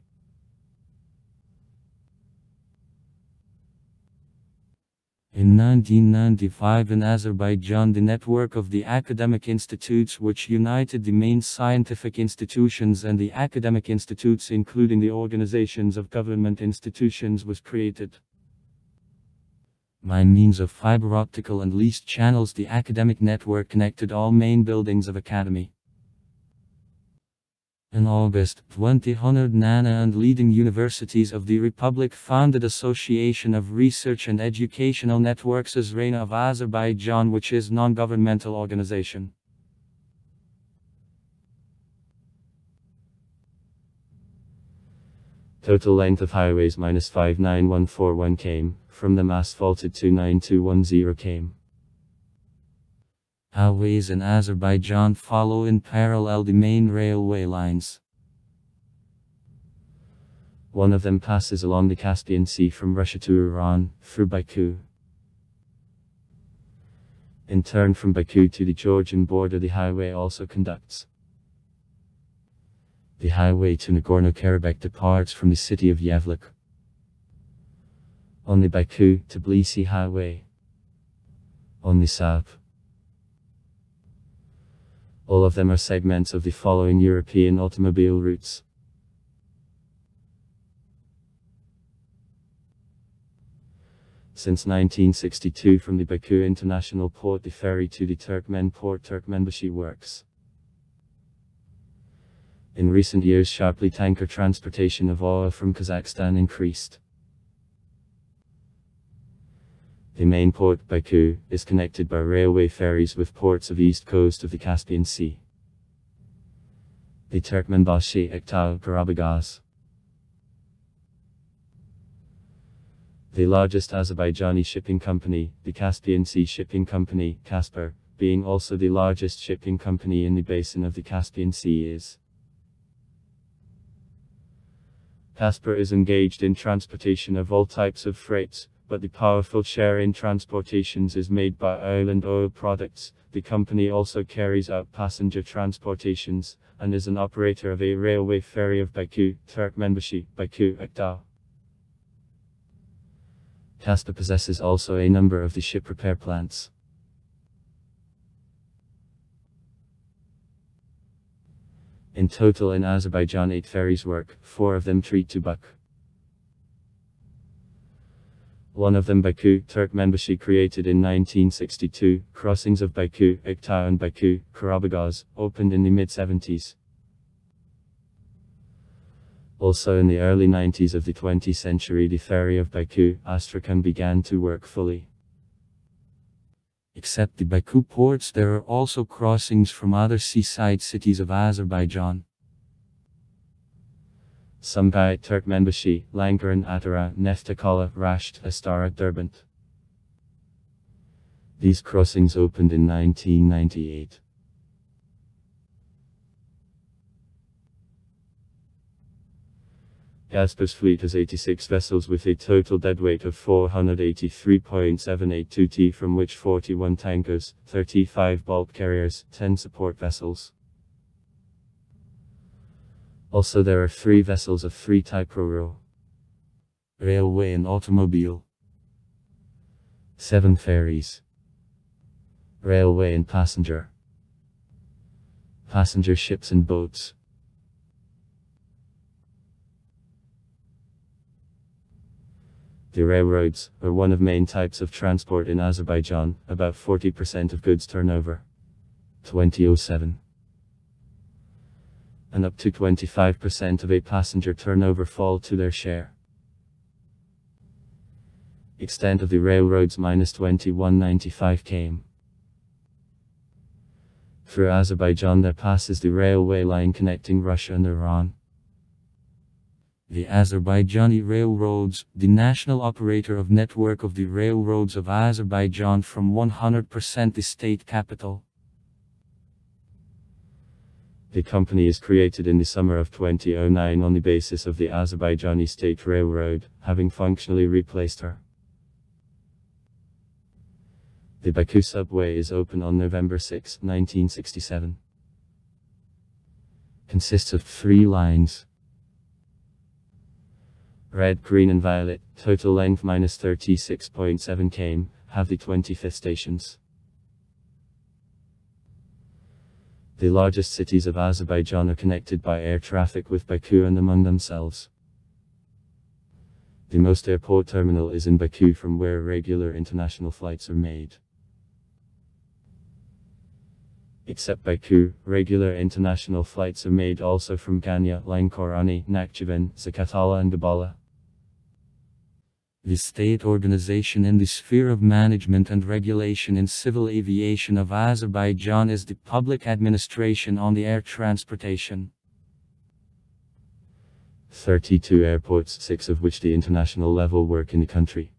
In 1995 in Azerbaijan, the network of the academic institutes which united the main scientific institutions and the academic institutes including the organizations of government institutions was created. By means of fiber optical and leased channels, the academic network connected all main buildings of academy. In August 2000, NANA and leading universities of the Republic founded Association of Research and Educational Networks AZRENA of Azerbaijan, which is non-governmental organization. Total length of highways -59141 km, from them asphalted 29210 km. Highways in Azerbaijan follow in parallel the main railway lines. One of them passes along the Caspian Sea from Russia to Iran, through Baku. In turn from Baku to the Georgian border the highway also conducts. The highway to Nagorno-Karabakh departs from the city of Yevlik. On the Baku-Tbilisi highway. On the Sap. All of them are segments of the following European automobile routes. Since 1962 from the Baku International Port the ferry to the Turkmen port Turkmenbashi works. In recent years sharply tanker transportation of oil from Kazakhstan increased. The main port, Baku, is connected by railway ferries with ports of east coast of the Caspian Sea. The Turkmenbashi Aktau Karabagaz. The largest Azerbaijani shipping company, the Caspian Sea Shipping Company, Caspar, being also the largest shipping company in the basin of the Caspian Sea is. Caspar is engaged in transportation of all types of freights, but the powerful share in transportations is made by oil and oil products. The company also carries out passenger transportations, and is an operator of a railway ferry of Baku, Turkmenbashi, Baku, Aktau. Caspar possesses also a number of the ship repair plants. In total in Azerbaijan 8 ferries work, 4 of them treat to Baku. One of them Baku, Turkmenbashi, created in 1962, crossings of Baku, Aktau and Baku, Karabagaz, opened in the mid-70s. Also in the early 90s of the 20th century the ferry of Baku, Astrakhan began to work fully. Except the Baku ports, there are also crossings from other seaside cities of Azerbaijan. Sumgay, Turkmenbashi, Lankaran, Atara, Neftakala, Rasht, Astara, Derbent. These crossings opened in 1998. Caspar's fleet has 86 vessels with a total deadweight of 483.782 t, from which 41 tankers, 35 bulk carriers, 10 support vessels. Also there are 3 vessels of 3 type Ro-Ro, railway and automobile. 7 ferries, railway and passenger ships and boats. The railroads are one of main types of transport in Azerbaijan, about 40% of goods turnover. 2007. And up to 25% of a passenger turnover fall to their share. Extent of the railroads -2195 km. Through Azerbaijan there passes the railway line connecting Russia and Iran. The Azerbaijani Railroads, the national operator of network of the railroads of Azerbaijan from 100% the state capital. The company is created in the summer of 2009 on the basis of the Azerbaijani State Railroad, having functionally replaced her. The Baku subway is open on November 6, 1967. Consists of 3 lines. Red, green and violet, total length -36.7 km, have the 25 stations. The largest cities of Azerbaijan are connected by air traffic with Baku and among themselves. The most airport terminal is in Baku, from where regular international flights are made. Except Baku, regular international flights are made also from Ganya, Lankorani, Nakhchivan, Zakatala and Gabala. The state organization in the sphere of management and regulation in civil aviation of Azerbaijan is the public administration on the air transportation. 32 airports, 6 of which the international level, work in the country.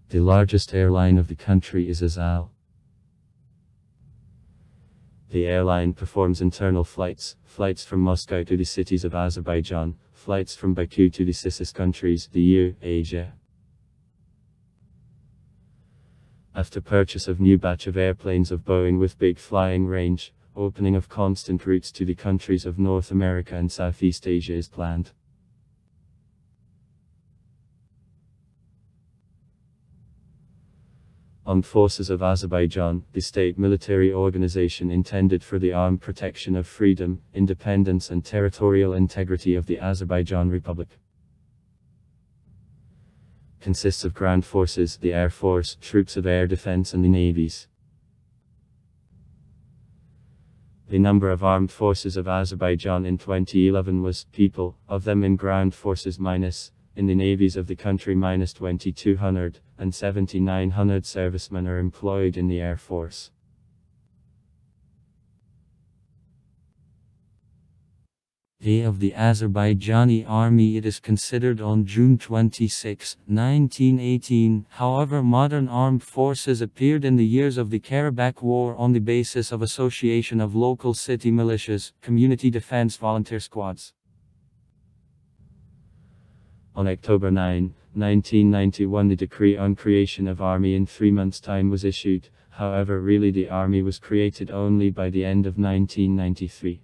The largest airline of the country is Azal. The airline performs internal flights from Moscow to the cities of Azerbaijan, flights from Baku to the CIS countries, the EU, Asia. After purchase of new batch of airplanes of Boeing with big flying range, opening of constant routes to the countries of North America and Southeast Asia is planned. Armed Forces of Azerbaijan, the state military organization intended for the armed protection of freedom, independence and territorial integrity of the Azerbaijan Republic. Consists of ground forces, the Air Force, troops of air defense and the navies. The number of armed forces of Azerbaijan in 2011 was people, of them in ground forces In the navies of the country, 2,200 and 7,900 servicemen are employed in the Air Force. Day of the Azerbaijani Army. It is considered on June 26, 1918. However, modern armed forces appeared in the years of the Karabakh War on the basis of association of local city militias, community defense volunteer squads. On October 9, 1991, the decree on creation of army in 3 months' time was issued. However, really the army was created only by the end of 1993.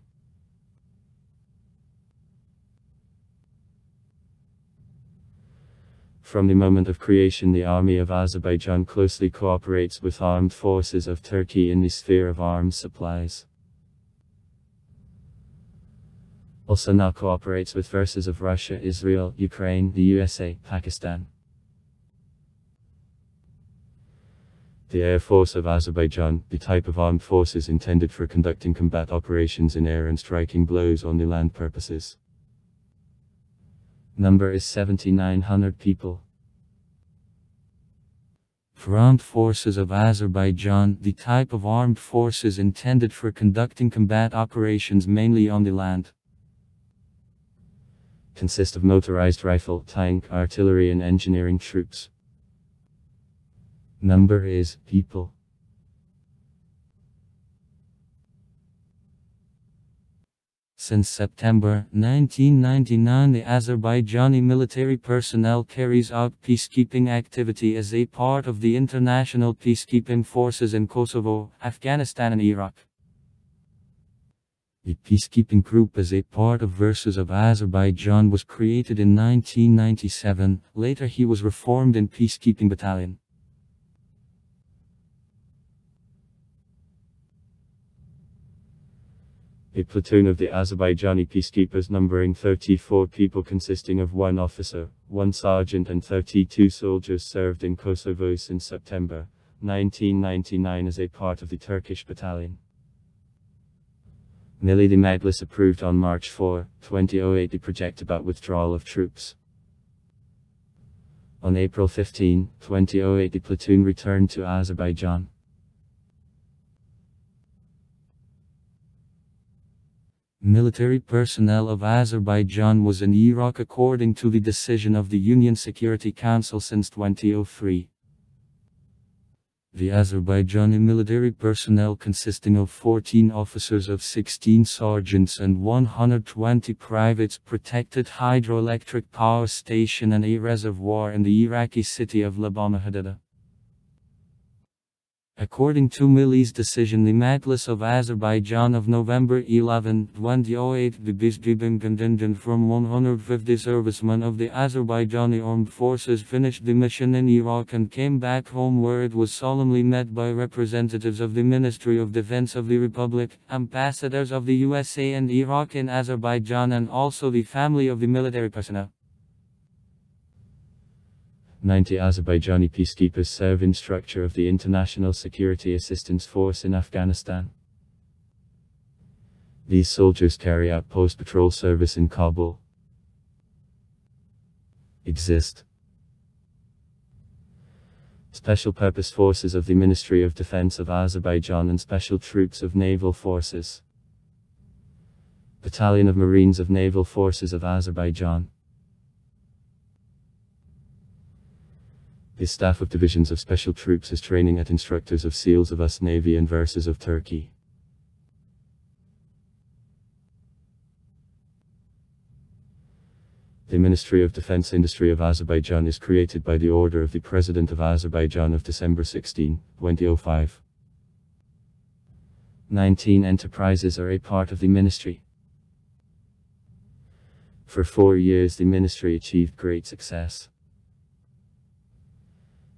From the moment of creation, the army of Azerbaijan closely cooperates with armed forces of Turkey in the sphere of arms supplies. Also now cooperates with forces of Russia, Israel, Ukraine, the USA, Pakistan. The Air Force of Azerbaijan, the type of armed forces intended for conducting combat operations in air and striking blows on the land purposes. Number is 7,900 people. For armed forces of Azerbaijan, the type of armed forces intended for conducting combat operations mainly on the land. Consist of motorized rifle, tank, artillery and engineering troops. Number is people. Since September 1999, the Azerbaijani military personnel carries out peacekeeping activity as a part of the international peacekeeping forces in Kosovo, Afghanistan and Iraq. The peacekeeping group as a part of Forces of Azerbaijan was created in 1997, later he was reformed in Peacekeeping Battalion. A platoon of the Azerbaijani peacekeepers numbering 34 people consisting of 1 officer, 1 sergeant and 32 soldiers served in Kosovo since September 1999 as a part of the Turkish battalion. Milli the Majlis approved on March 4, 2008 the project about withdrawal of troops. On April 15, 2008 the platoon returned to Azerbaijan. Military personnel of Azerbaijan was in Iraq according to the decision of the Union Security Council since 2003. The Azerbaijani military personnel consisting of 14 officers of 16 sergeants and 120 privates protected hydroelectric power station and a reservoir in the Iraqi city of Labana. According to Milli's decision, the Majlis of Azerbaijan of November 11, 2008, the peacekeeping contingent from 150 servicemen of the Azerbaijani armed forces finished the mission in Iraq and came back home, where it was solemnly met by representatives of the Ministry of Defense of the Republic, ambassadors of the USA and Iraq in Azerbaijan, and also the family of the military personnel. 90 Azerbaijani peacekeepers serve in structure of the International Security Assistance Force in Afghanistan. These soldiers carry out post-patrol service in Kabul. Exist Special Purpose Forces of the Ministry of Defense of Azerbaijan and Special Troops of Naval Forces. Battalion of Marines of Naval Forces of Azerbaijan. The staff of divisions of special troops is training at instructors of SEALs of US Navy and Forces of Turkey. The Ministry of Defense Industry of Azerbaijan is created by the order of the President of Azerbaijan of December 16, 2005. 19 enterprises are a part of the ministry. For 4 years the ministry achieved great success.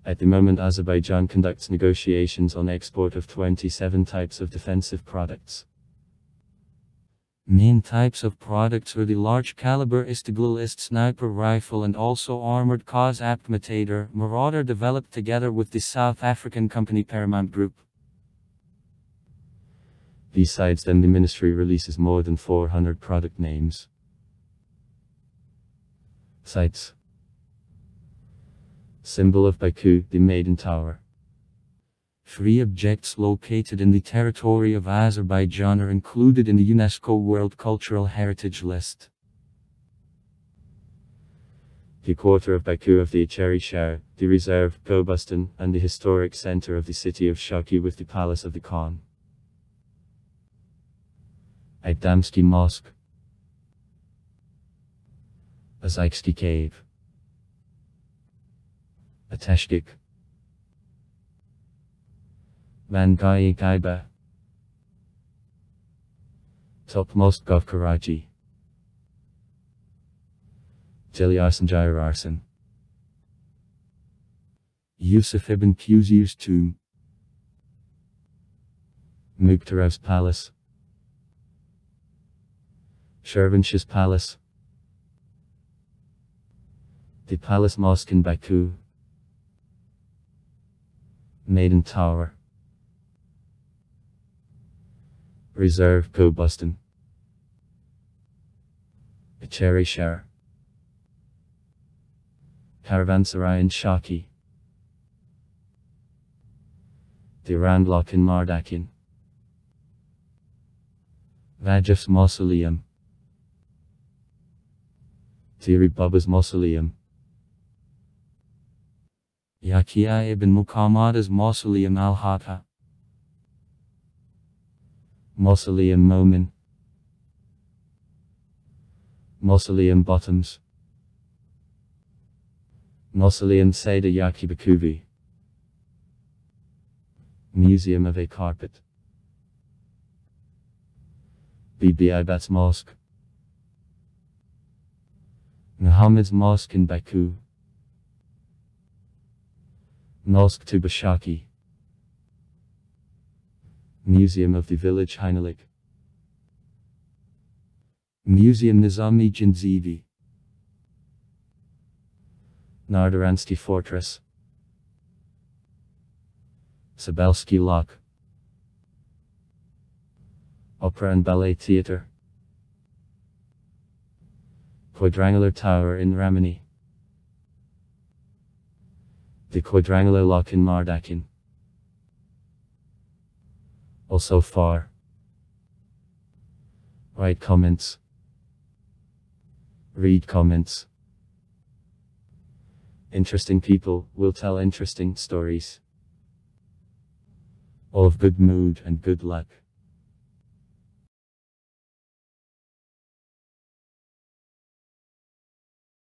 At the moment, Azerbaijan conducts negotiations on export of 27 types of defensive products. Main types of products are the large caliber Istiglal sniper rifle and also armored Kozap Matator Marauder, developed together with the South African company Paramount Group. Besides them, the ministry releases more than 400 product names. Sites Symbol of Baku, the Maiden Tower. 3 objects located in the territory of Azerbaijan are included in the UNESCO World Cultural Heritage List. The quarter of Baku of the Acheri Shar, the reserve, Gobustan, and the historic center of the city of Shaki with the palace of the Khan. Aydamsky Mosque. Azeksky Cave. Ateshkik. Vangai Gaiba. Topmostkov Karaji. Dilyarsan Jairarsan. Yusuf ibn Quzir's tomb. Mukhtarov's palace. Shirvanshah's palace. The Palace Mosque in Baku. Maiden Tower. Reserve Gobustan. Acheri Shar. Caravanserai in Shaki. The Randlock in Mardakin. Vajif's Mausoleum. Tiri Baba's Mausoleum. Yahya ibn Muhammad's Mausoleum al-Hatta. Mausoleum Momin. Mausoleum Bottoms. Mausoleum Seda Yaki Bakuvi. Museum of a Carpet. Bibi Aibat's Mosque. Muhammad's Mosque in Baku. Mosque to Bashaki. Museum of the village Heinalik. Museum Nizami Janzivi. Nardaransky Fortress. Sabelsky Lock. Opera and Ballet Theatre. Quadrangular Tower in Ramani. The Quadrangular Lock in Mardakin. Also far. Write comments. Read comments. Interesting people will tell interesting stories. All of good mood and good luck.